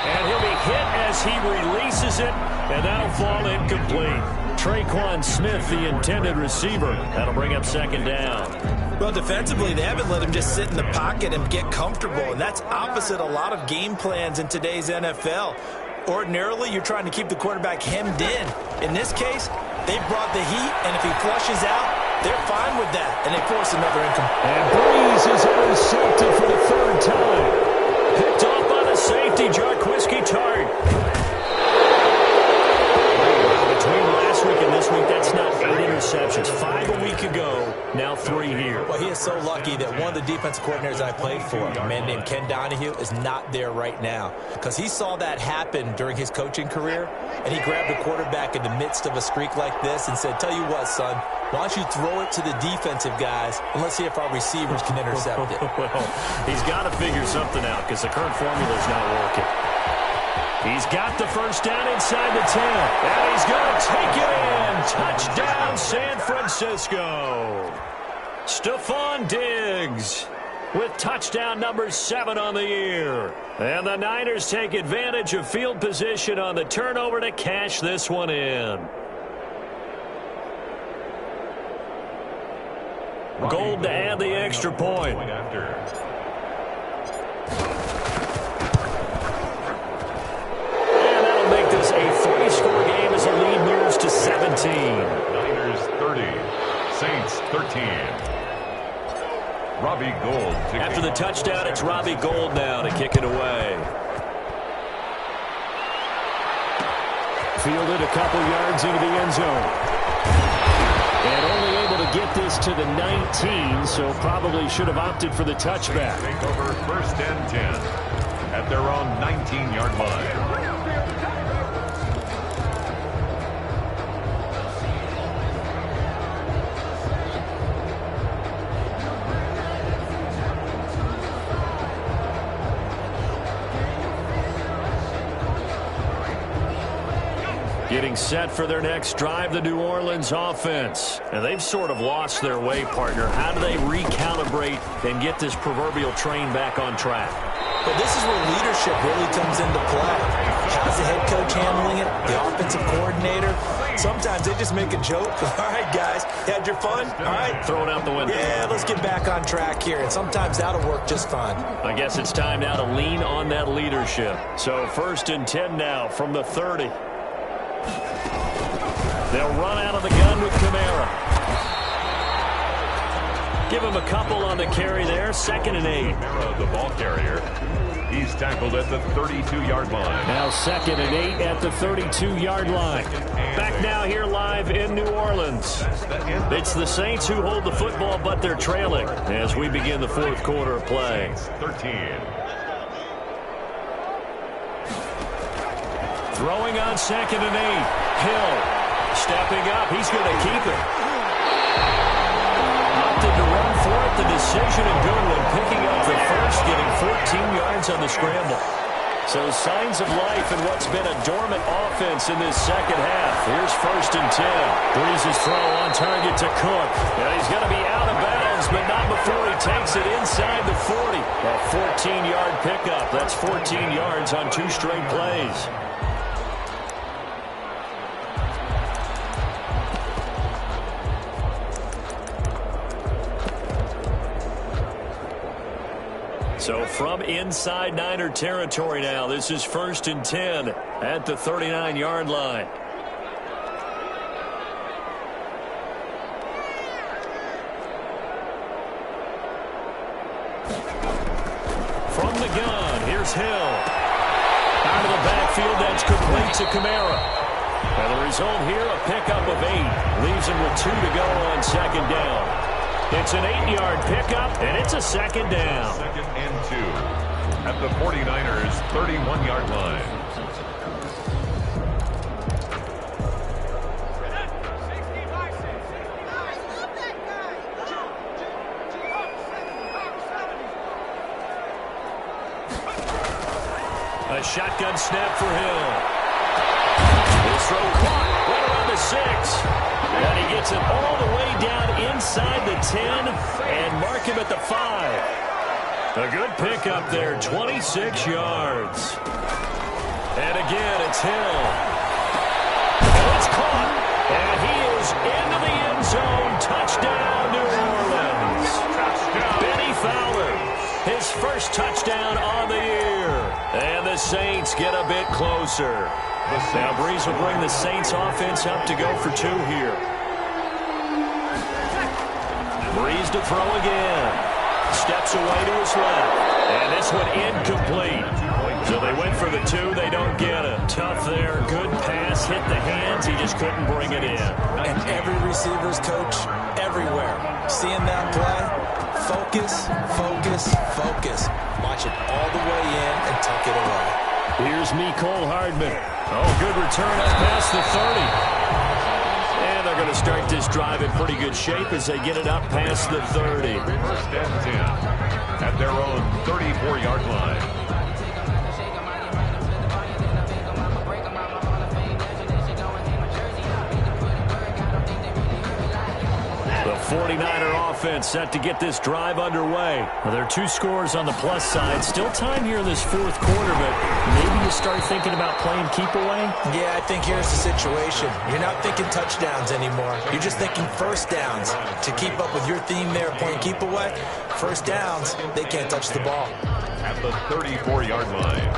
And he'll be hit as he releases it, and that'll fall incomplete. Traquan Smith, the intended receiver. That'll bring up 2nd down. Well, defensively, they haven't let him just sit in the pocket and get comfortable, and that's opposite a lot of game plans in today's NFL. Ordinarily, you're trying to keep the quarterback hemmed in. In this case, they brought the heat, and if he flushes out, they're fine with that, and they force another incomplete. And Breeze is intercepted for the 3rd time. Picked off by the safety, Jarquiski Tartt. Between last week and this week, that's not 8 interceptions. 5 a week ago, now 3 here. Well, he is so lucky that one of the defensive coordinators I played for, a man named Ken Donahue, is not there right now. Because he saw that happen during his coaching career, and he grabbed a quarterback in the midst of a streak like this and said, tell you what, son, why don't you throw it to the defensive guys, and let's see if our receivers can intercept it. Well, he's got to figure something out because the current formula is not working. He's got the first down inside the 10, and he's going to take it in. Touchdown, San Francisco. Stephon Diggs with touchdown number 7 on the year. And the Niners take advantage of field position on the turnover to cash this one in. Gold to add the extra point. And that'll make this a 3-score game as the lead moves to 17. Niners 30, Saints 13. Robbie Gould. After the touchdown, it's Robbie Gould now to kick it away. Fielded a couple yards into the end zone. And only able to get this to the 19, so probably should have opted for the touchback. Take over 1st and 10 at their own 19-yard line. Getting set for their next drive, the New Orleans offense. And they've sort of lost their way, partner. How do they recalibrate and get this proverbial train back on track? But this is where leadership really comes into play. How's the head coach handling it? The offensive coordinator? Sometimes they just make a joke. All right, guys, you had your fun? All right. Throw it out the window. Yeah, let's get back on track here. And sometimes that'll work just fine. I guess it's time now to lean on that leadership. So 1st and 10 now from the 30. They'll run out of the gun with Kamara. Give him a couple on the carry there. 2nd and 8. Kamara, the ball carrier. He's tackled at the 32-yard line. Now 2nd and 8 at the 32-yard line. Back now here live in New Orleans. It's the Saints who hold the football, but they're trailing as we begin the 4th quarter of play. 13. Throwing on 2nd and 8. Hill stepping up. He's going to keep it. got the decision in Goodwin, picking up the first, getting 14 yards on the scramble. So signs of life in what's been a dormant offense in this second half. Here's 1st and 10. Breeze's throw on target to Cook. And he's going to be out of bounds, but not before he takes it inside the 40. A 14-yard pickup. That's 14 yards on 2 straight plays. So from inside Niner territory now, this is 1st and 10 at the 39-yard line. From the gun, here's Hill. Out of the backfield, that's complete to Kamara. And the result here, a pickup of 8. Leaves him with 2 to go on 2nd down. It's an 8-yard pickup, and it's a 2nd down. 2nd and 2 at the 49ers' 31-yard line. A shotgun snap for Hill. This throw caught right around the 6. And he gets it all the way down inside the 10 and mark him at the 5. A good pickup there, 26 yards. And again, it's Hill. And it's caught. And he is into the end zone. Touchdown, New Orleans. Benny Fowler, his first touchdown on the year. And the Saints get a bit closer. Now Breeze will bring the Saints offense up to go for 2 here. Breeze to throw again. Steps away to his left. And this one incomplete. So they went for the 2. They don't get it. Tough there. Good pass. Hit the hands. He just couldn't bring it in. And every receiver's coach everywhere. Seeing that play, focus, focus, focus. Watch it all the way in and tuck it away. Here's Mecole Hardman. Oh, good return up past the 30. And they're going to start this drive in pretty good shape as they get it up past the 30. 1st and 10 at their own 34-yard line. The 49er offense set to get this drive underway. Well, there are 2 scores on the plus side. Still time here in this 4th quarter, but maybe you start thinking about playing keep away? Yeah, I think here's the situation. You're not thinking touchdowns anymore. You're just thinking 1st downs. To keep up with your theme there, playing keep away, 1st downs, they can't touch the ball. At the 34-yard line.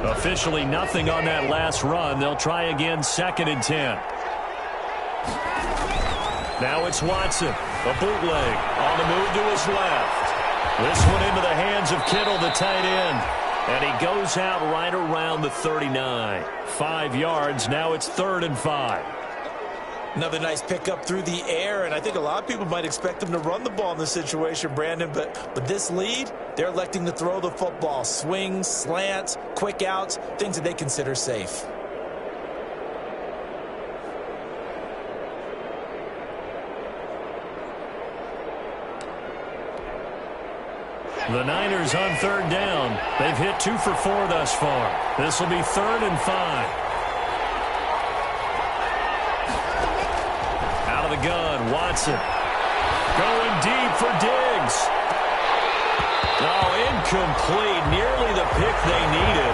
Officially nothing on that last run. They'll try again 2nd and 10. Now it's Watson. A bootleg on the move to his left. This one into the hands of Kittle, the tight end. And he goes out right around the 39. 5 yards. Now it's 3rd and 5. Another nice pickup through the air, and I think a lot of people might expect them to run the ball in this situation, Brandon, but this lead, they're electing to throw the football. Swings, slants, quick outs, things that they consider safe. The Niners on 3rd down. They've hit 2 for 4 thus far. This will be 3rd and 5. Out of the gun, Watson. Going deep for Diggs. Oh, incomplete. Nearly the pick they needed.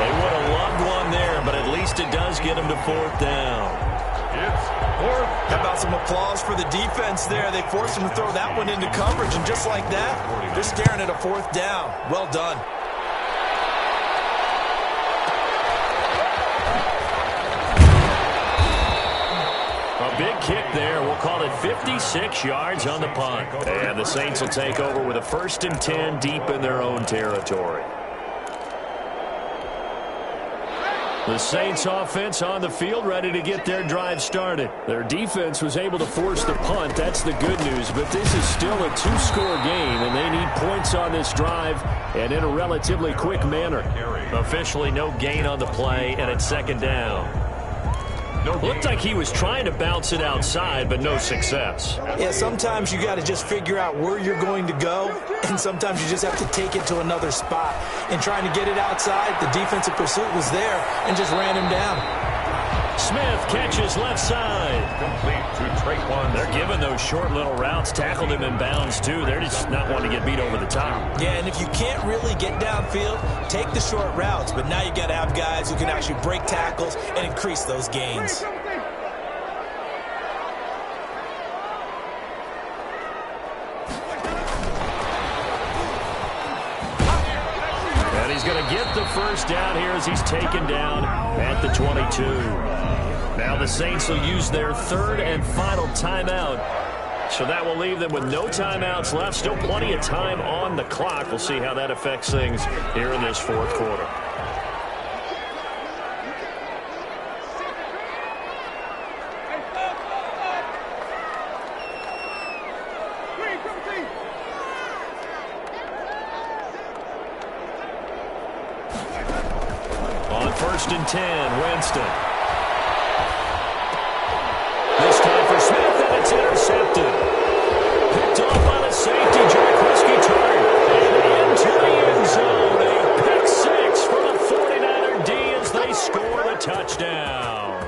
They would have loved one there, but at least it does get them to 4th down. It's 4th. How about some applause for the defense there? They forced him to throw that one into coverage, and just like that, they're staring at a 4th down. Well done. A big kick there. We'll call it 56 yards on the punt. And the Saints will take over with a 1st and 10 deep in their own territory. The Saints offense on the field ready to get their drive started. Their defense was able to force the punt. That's the good news. But this is still a 2-score game, and they need points on this drive and in a relatively quick manner. Officially no gain on the play, and it's 2nd down. Looked like he was trying to bounce it outside, but no success. Yeah, sometimes you got to just figure out where you're going to go, and sometimes you just have to take it to another spot. And trying to get it outside, the defensive pursuit was there and just ran him down. Smith catches left side. Complete to Traquan. They're giving those short little routes. Tackled him in bounds, too. They're just not wanting to get beat over the top. Yeah, and if you can't really get downfield, take the short routes. But now you got to have guys who can actually break tackles and increase those gains. And he's going to get the first down here as he's taken down at the 22. Now the Saints will use their third and final timeout. So that will leave them with no timeouts left. Still plenty of time on the clock. We'll see how that affects things here in this fourth quarter. On 1st and 10, Winston. This time for Smith, and it's intercepted. Picked off on a safety. Jaquiski turned and into the end zone. A pick six for the 49er D as they score the touchdown.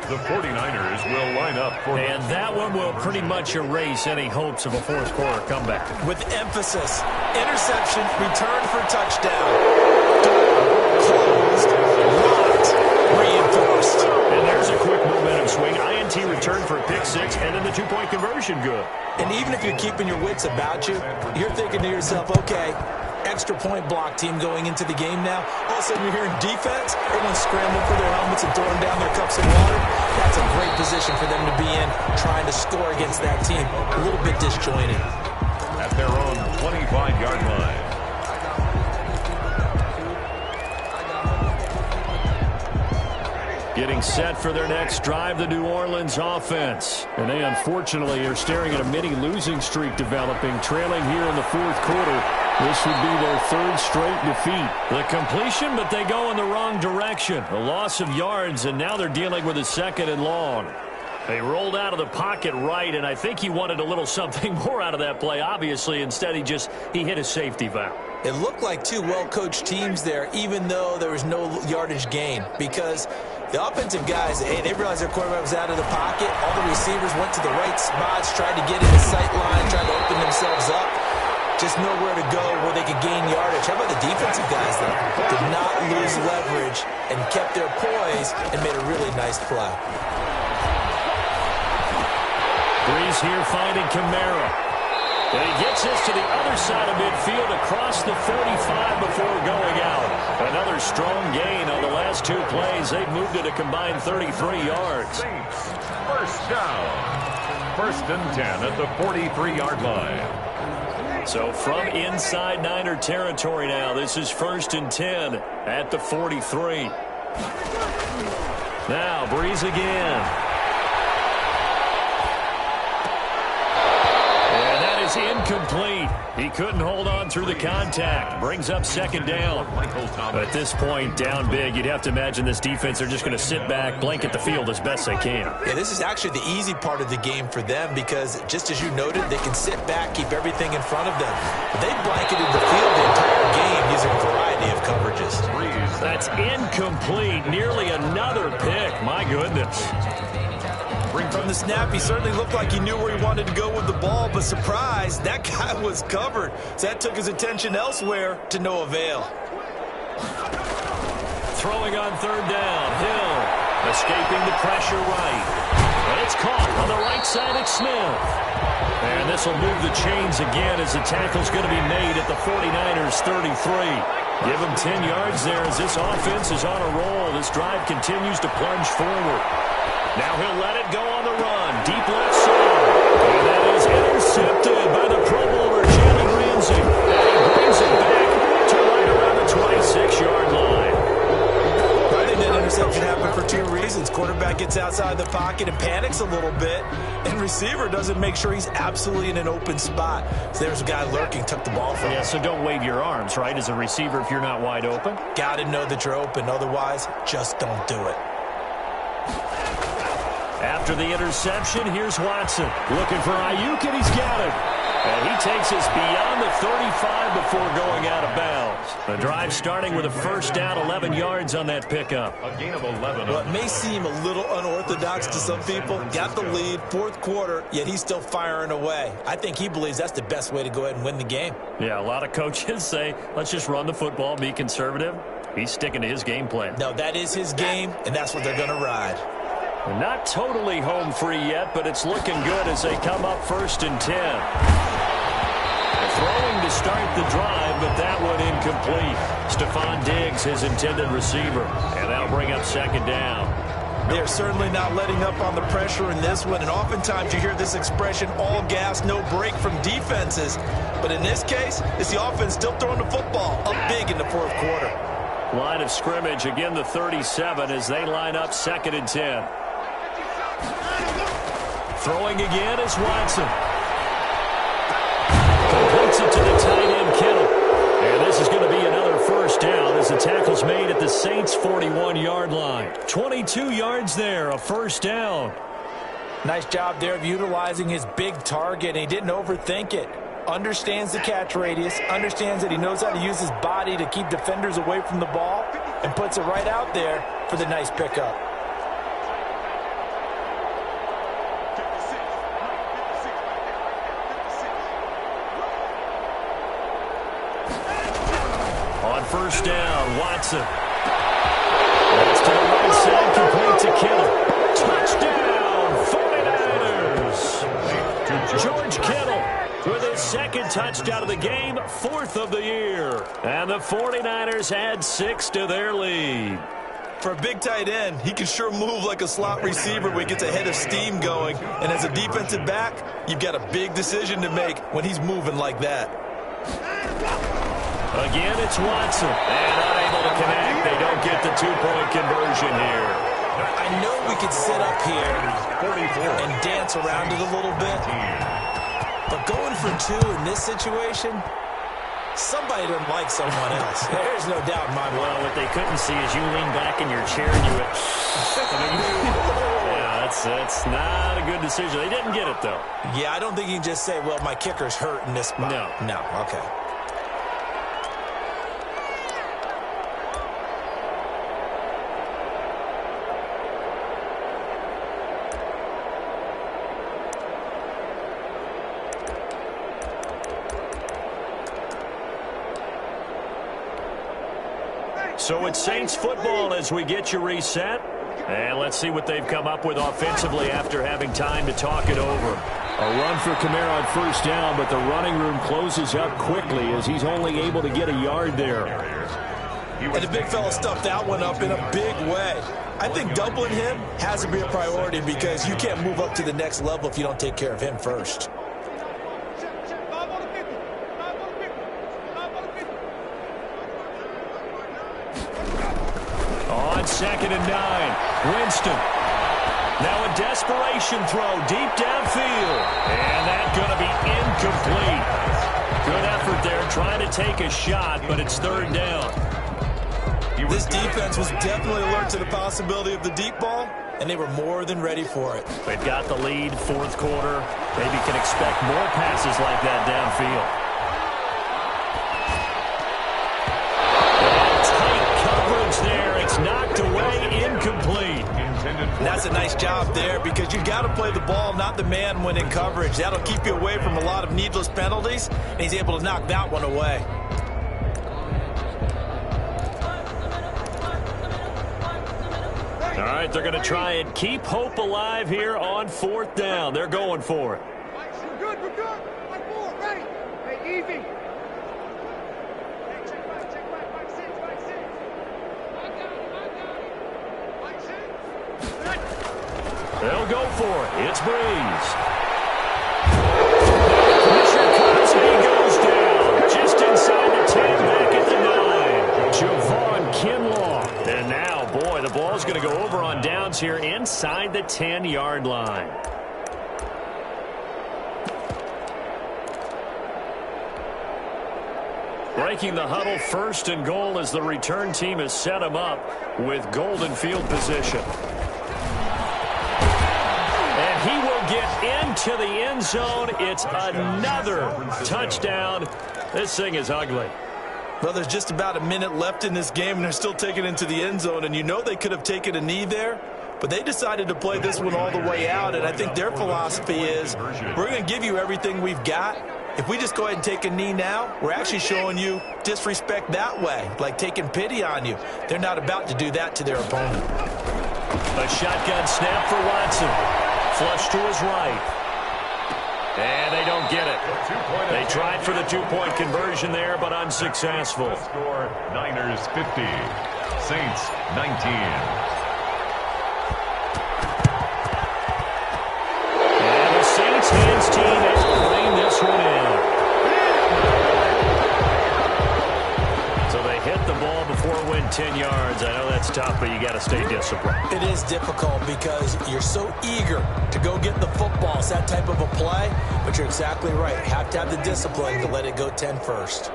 The 49ers will line up for... And that one will pretty much erase any hopes of a fourth quarter comeback. With emphasis, interception, return for touchdown. Door closed, locked, reinforced. And there's a quick momentum swing. INT return for a pick six, and then the two-point conversion good. And even if you're keeping your wits about you, you're thinking to yourself, okay, extra point block team going into the game now. All of a sudden you're hearing defense, everyone's scrambling for their helmets and throwing down their cups of water. That's a great position for them to be in, trying to score against that team. A little bit disjointed. At their own 25-yard line. Getting set for their next drive, the New Orleans offense. And they unfortunately are staring at a mini losing streak developing, trailing here in the fourth quarter. This would be their third straight defeat. The completion, but they go in the wrong direction. A loss of yards, and now they're dealing with a second and long. They rolled out of the pocket right, and I think he wanted a little something more out of that play, obviously. Instead, he hit a safety valve. It looked like two well-coached teams there, even though there was no yardage gain, because the offensive guys, they realized their quarterback was out of the pocket. All the receivers went to the right spots, tried to get in the sight line, tried to open themselves up. Just nowhere to go where they could gain yardage. How about the defensive guys, though? Did not lose leverage and kept their poise and made a really nice play. Breeze here finding Kamara. And he gets this to the other side of midfield across the 45 before going out. Another strong gain on the last two plays. They've moved it a combined 33 yards. First down. 1st and 10 at the 43-yard line. So from inside Niner territory now, this is 1st and 10 at the 43. Now Breeze again. Incomplete. He couldn't hold on through the contact. Brings up 2nd down. At this point, down big, you'd have to imagine this defense, they're just going to sit back, blanket the field as best they can. Yeah, this is actually the easy part of the game for them because, just as you noted, they can sit back, keep everything in front of them. But they blanketed the field the entire game using a variety of coverages. That's incomplete. Nearly another pick. My goodness. From the snap, he certainly looked like he knew where he wanted to go with the ball, but surprise, that guy was covered. So that took his attention elsewhere to no avail. Throwing on 3rd down, Hill escaping the pressure right. And it's caught on the right side at Smith. And this will move the chains again as the tackle's going to be made at the 49ers 33. Give him 10 yards there as this offense is on a roll. This drive continues to plunge forward. Now he'll let it go on the run. Deep left side. And that is intercepted by the Pro Bowler, Jalen Ramsey. And he brings it back to right around the 26-yard line. I think that interception happened for two reasons. Quarterback gets outside the pocket and panics a little bit. And receiver doesn't make sure he's absolutely in an open spot. So there's a guy lurking, took the ball from him. Yeah, so don't wave your arms, right, as a receiver if you're not wide open. Got to know that you're open. Otherwise, just don't do it. After the interception, here's Watson. Looking for Ayuk, and he's got it. And he takes us beyond the 35 before going out of bounds. The drive starting with a first down, 11 yards on that pickup. A gain of 11. Well, it may seem a little unorthodox to some people. Got the lead, fourth quarter, yet he's still firing away. I think he believes that's the best way to go ahead and win the game. Yeah, a lot of coaches say, let's just run the football, be conservative. He's sticking to his game plan. No, that is his game, and that's what they're going to ride. Not totally home free yet, but it's looking good as they come up 1st and 10. Throwing to start the drive, but that one incomplete. Stephon Diggs, his intended receiver, and that'll bring up 2nd down. They're certainly not letting up on the pressure in this one, and oftentimes you hear this expression, all gas, no break from defenses. But in this case, it's the offense still throwing the football up big in the fourth quarter. Line of scrimmage, again the 37 as they line up 2nd and 10. Throwing again is Watson. Completes it to the tight end, Kittle. And this is going to be another first down as the tackle's made at the Saints' 41-yard line. 22 yards there, a first down. Nice job there of utilizing his big target, and he didn't overthink it. Understands the catch radius, understands that he knows how to use his body to keep defenders away from the ball, and puts it right out there for the nice pickup. On first down, Watson. That's to the right side, complete to Kittle. Touchdown, 49ers. George Kittle with his 2nd touchdown of the game, 4th of the year. And the 49ers add 6 to their lead. For a big tight end, he can sure move like a slot receiver when he gets a head of steam going. And as a defensive back, you've got a big decision to make when he's moving like that. Again, it's Watson. And unable to connect. They don't get the 2-point conversion here. I know we could sit up here and dance around it a little bit. But going for 2 in this situation, somebody doesn't like someone else. There's no doubt in my mind. Well, what they couldn't see is you lean back in your chair and you went, yeah, that's not a good decision. They didn't get it, though. Yeah, I don't think you can just say, well, my kicker's hurt in this spot. No, okay. So it's Saints football as we get you reset. And let's see what they've come up with offensively after having time to talk it over. A run for Kamara on first down, but the running room closes up quickly as he's only able to get a yard there. And the big fella stuffed that one up in a big way. I think doubling him has to be a priority because you can't move up to the next level if you don't take care of him first. On 2nd and 9, Winston. Now a desperation throw deep downfield. And that's going to be incomplete. Good effort there trying to take a shot, but it's 3rd down. This defense was definitely alert to the possibility of the deep ball, and they were more than ready for it. They've got the lead, 4th quarter. Maybe can expect more passes like that downfield. There, it's knocked away, incomplete. And that's a nice job there because you've got to play the ball, not the man when in coverage. That'll keep you away from a lot of needless penalties, and he's able to knock that one away. All right, they're going to try and keep hope alive here on 4th down. They're going for it. We're good. Like 4, ready. Hey, Evie. They'll go for it. It's Breeze. Commissioner Cosby goes down. Just inside the 10, back at the 9. Javon Kinlaw. And now, boy, the ball's going to go over on downs here inside the 10-yard line. Breaking the huddle, 1st and goal as the return team has set him up with golden field position. get into the end zone. It's another touchdown. This thing is ugly. Well, there's just about a minute left in this game, and they're still taking it into the end zone. And you know they could have taken a knee there, but they decided to play this one all the way out. And I think their philosophy is, we're going to give you everything we've got. If we just go ahead and take a knee now, we're actually showing you disrespect that way, like taking pity on you. They're not about to do that to their opponent. A shotgun snap for Watson. Flush to his right. And they don't get it. They tried for the two-point conversion there, but unsuccessful. Score Niners 50, Saints 19. And the Saints hands team is playing this one in. So they hit the ball before it went 10 yards. I know that's tough, but you got to stay disciplined. It is difficult because you're so eager to go get the football. It's that type of a play, but you're exactly right. You have to have the discipline to let it go 10 first.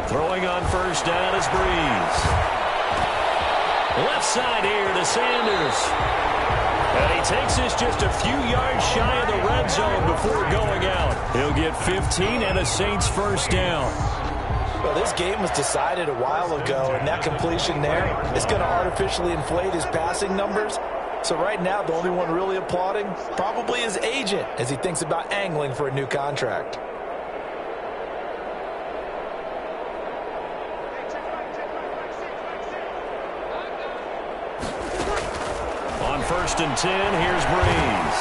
Throwing on first down is Breeze. Left side here to Sanders. And he takes this just a few yards shy of the red zone before going out. He'll get 15 and a Saints first down. Well, this game was decided a while ago, and that completion there is going to artificially inflate his passing numbers. So right now, the only one really applauding probably his agent as he thinks about angling for a new contract. First and 10, here's Breeze.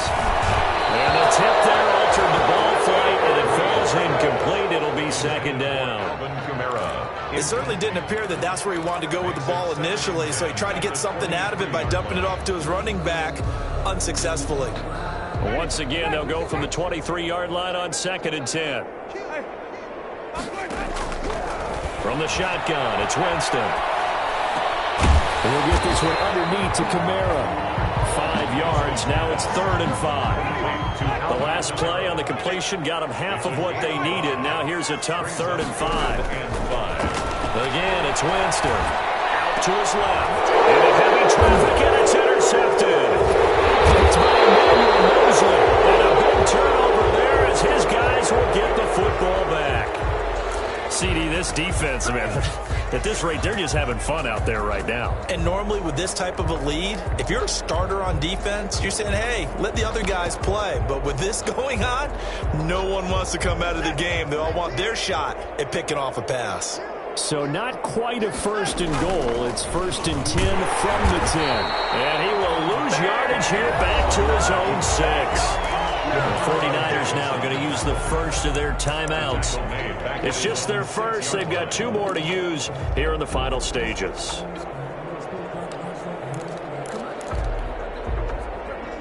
And the tip there altered the ball flight, and it falls incomplete. It'll be second down. It certainly didn't appear that that's where he wanted to go with the ball initially, so he tried to get something out of it by dumping it off to his running back unsuccessfully. Once again, they'll go from the 23-yard line on second and 10. From the shotgun, it's Winston. And we'll get this one underneath to Kamara. 5 yards. Now it's 3rd and 5. The last play on the completion got them half of what they needed. Now here's a tough 3rd and 5. Again, it's Winston. Out to his left. Into heavy traffic, and it's intercepted. It's by Emmanuel Mosley. And a big turnover there as his guys will get the football back. CD, this defense, man, at this rate, they're just having fun out there right now. And normally with this type of a lead, if you're a starter on defense, you're saying, hey, let the other guys play. But with this going on, no one wants to come out of the game. They all want their shot at picking off a pass. So not quite a 1st and goal. It's 1st and 10 from the 10. And he will lose yardage here back to his own 6. The 49ers now going to use the first of their timeouts. It's just their first. They've got 2 more to use here in the final stages.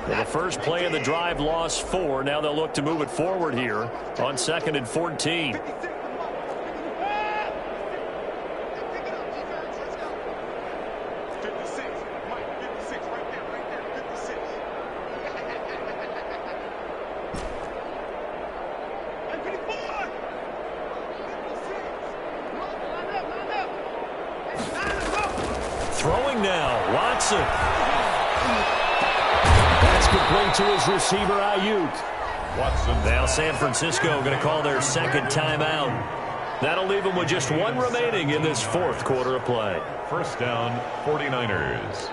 Well, the first play of the drive lost 4. Now they'll look to move it forward here on 2nd and 14. Throwing now, Watson. That's complete to his receiver, Ayuk. Watson. Now San Francisco going to call their 2nd timeout. That'll leave them with just 1 remaining in this 4th quarter of play. First down, 49ers.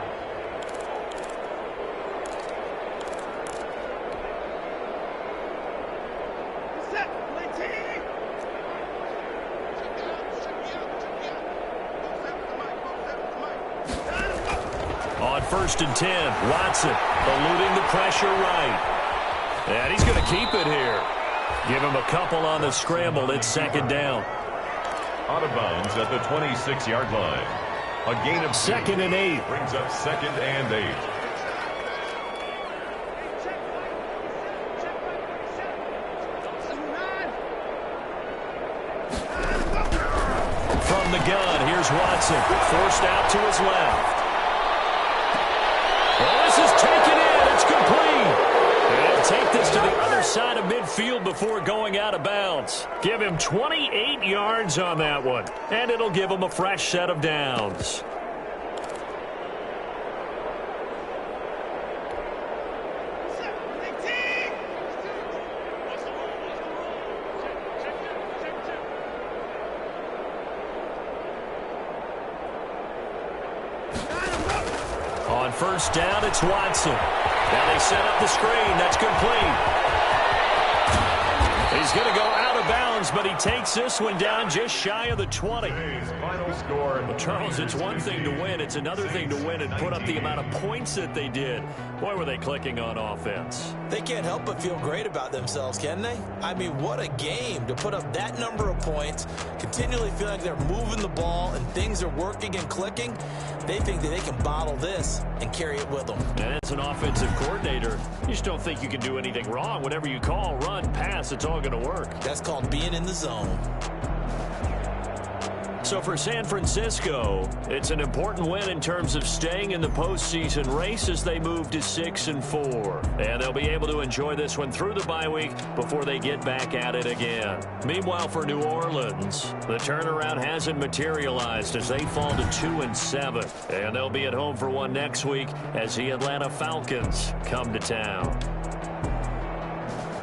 On 1st and 10, Watson eluding the pressure right. And he's going to keep it here. Give him a couple on the scramble. It's 2nd down. Out of bounds at the 26-yard line. A gain of 2nd and 8. Brings up 2nd and 8. From the gun. Here's Watson, forced out to his left. Well, this is taken in. It's complete. And take this to the other side of midfield before going out of bounds. Give him 28 yards on that one, and it'll give him a fresh set of downs. On first down, it's Watson. Now they set up the screen. That's complete. He's going to go out of bounds, but he takes this one down just shy of the 20. Final score. Well, Charles, it's one thing to win. It's another thing to win and put up the amount of points that they did. Boy, were they clicking on offense. They can't help but feel great about themselves, can they? I mean, what a game to put up that number of points, continually feel like they're moving the ball and things are working and clicking. They think that they can bottle this and carry it with them. And as an offensive coordinator, you just don't think you can do anything wrong. Whatever you call, run, pass, it's all going to work. That's called being in the zone. So for San Francisco, it's an important win in terms of staying in the postseason race as they move to 6-4. And they'll be able to enjoy this one through the bye week before they get back at it again. Meanwhile, for New Orleans, the turnaround hasn't materialized as they fall to 2-7. And they'll be at home for one next week as the Atlanta Falcons come to town.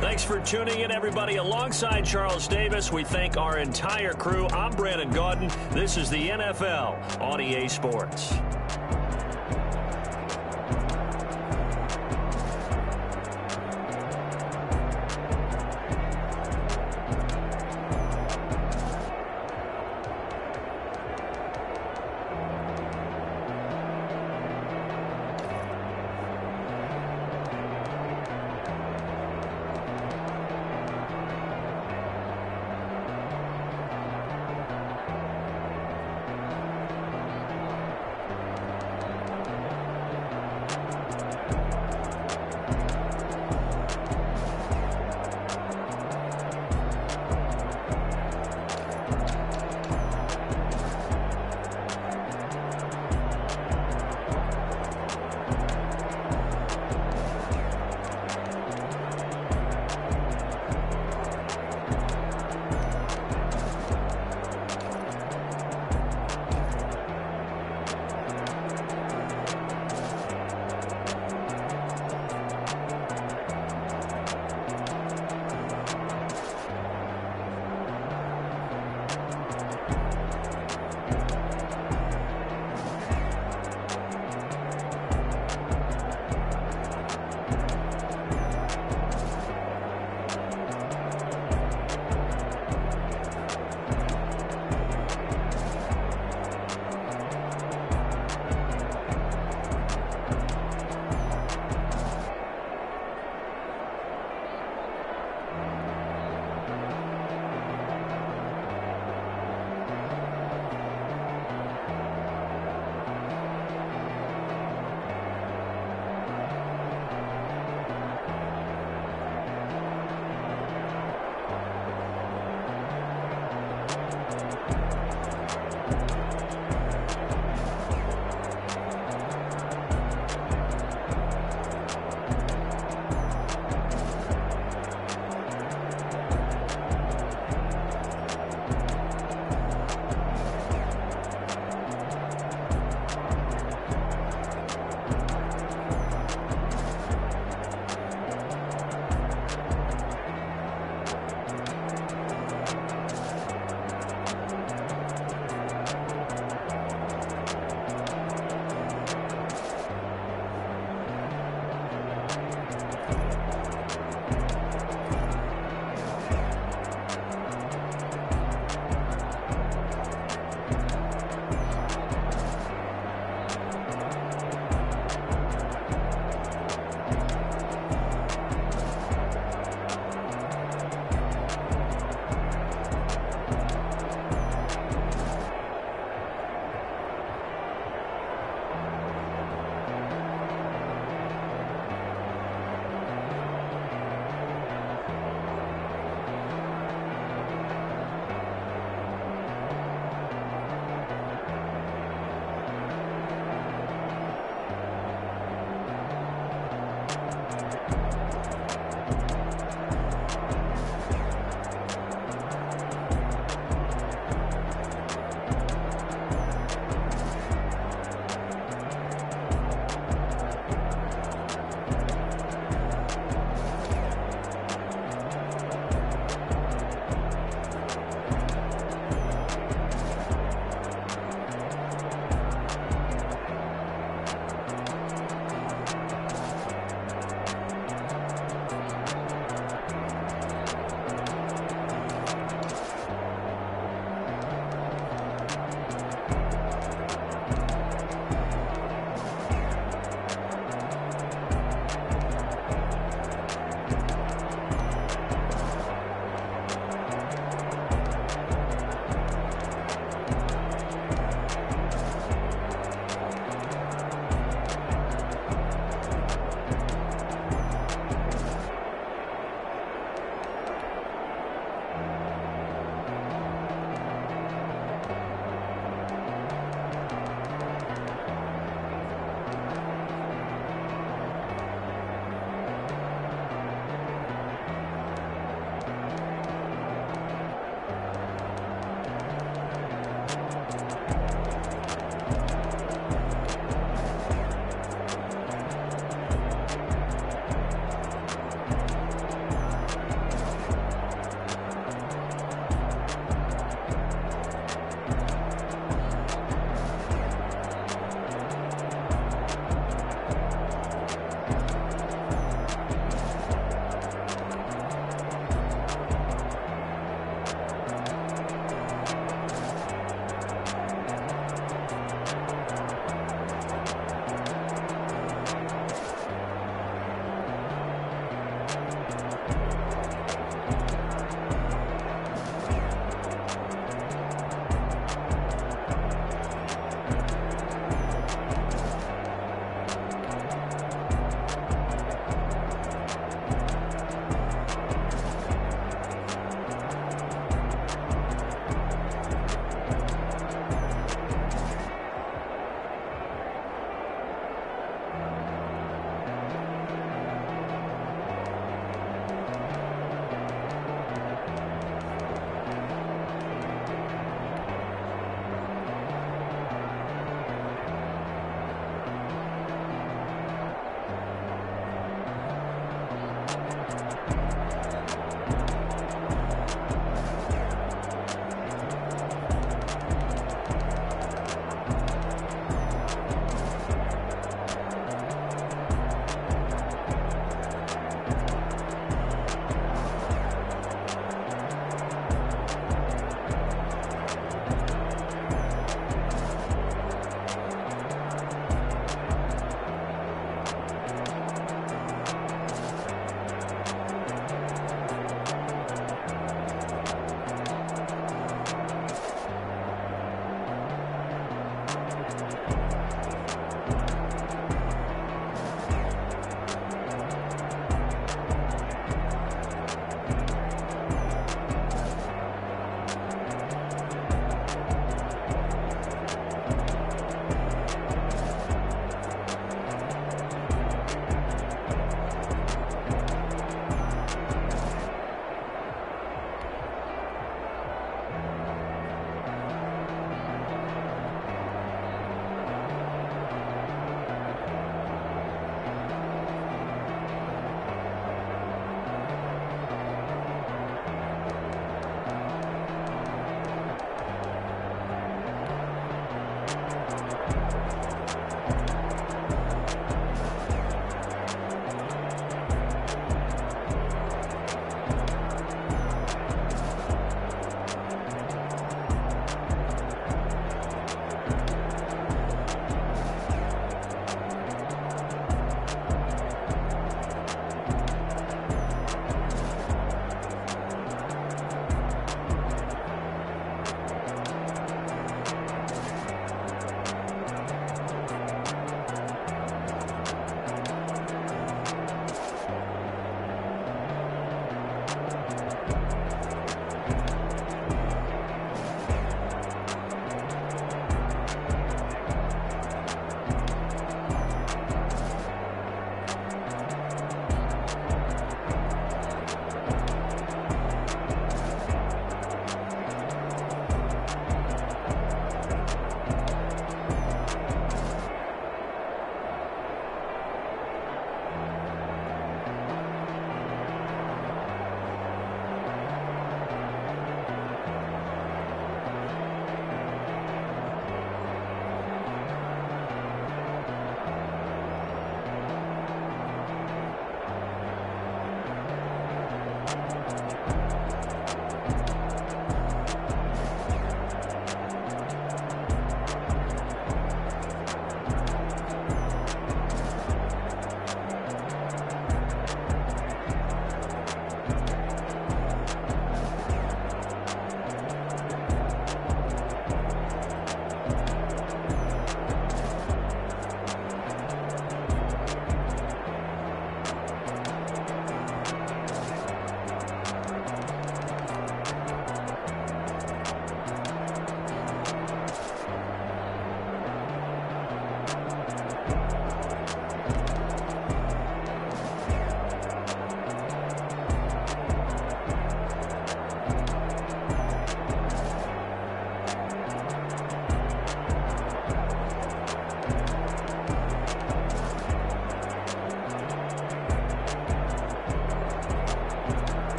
Thanks for tuning in, everybody. Alongside Charles Davis, we thank our entire crew. I'm Brandon Gaudin. This is the NFL on EA Sports.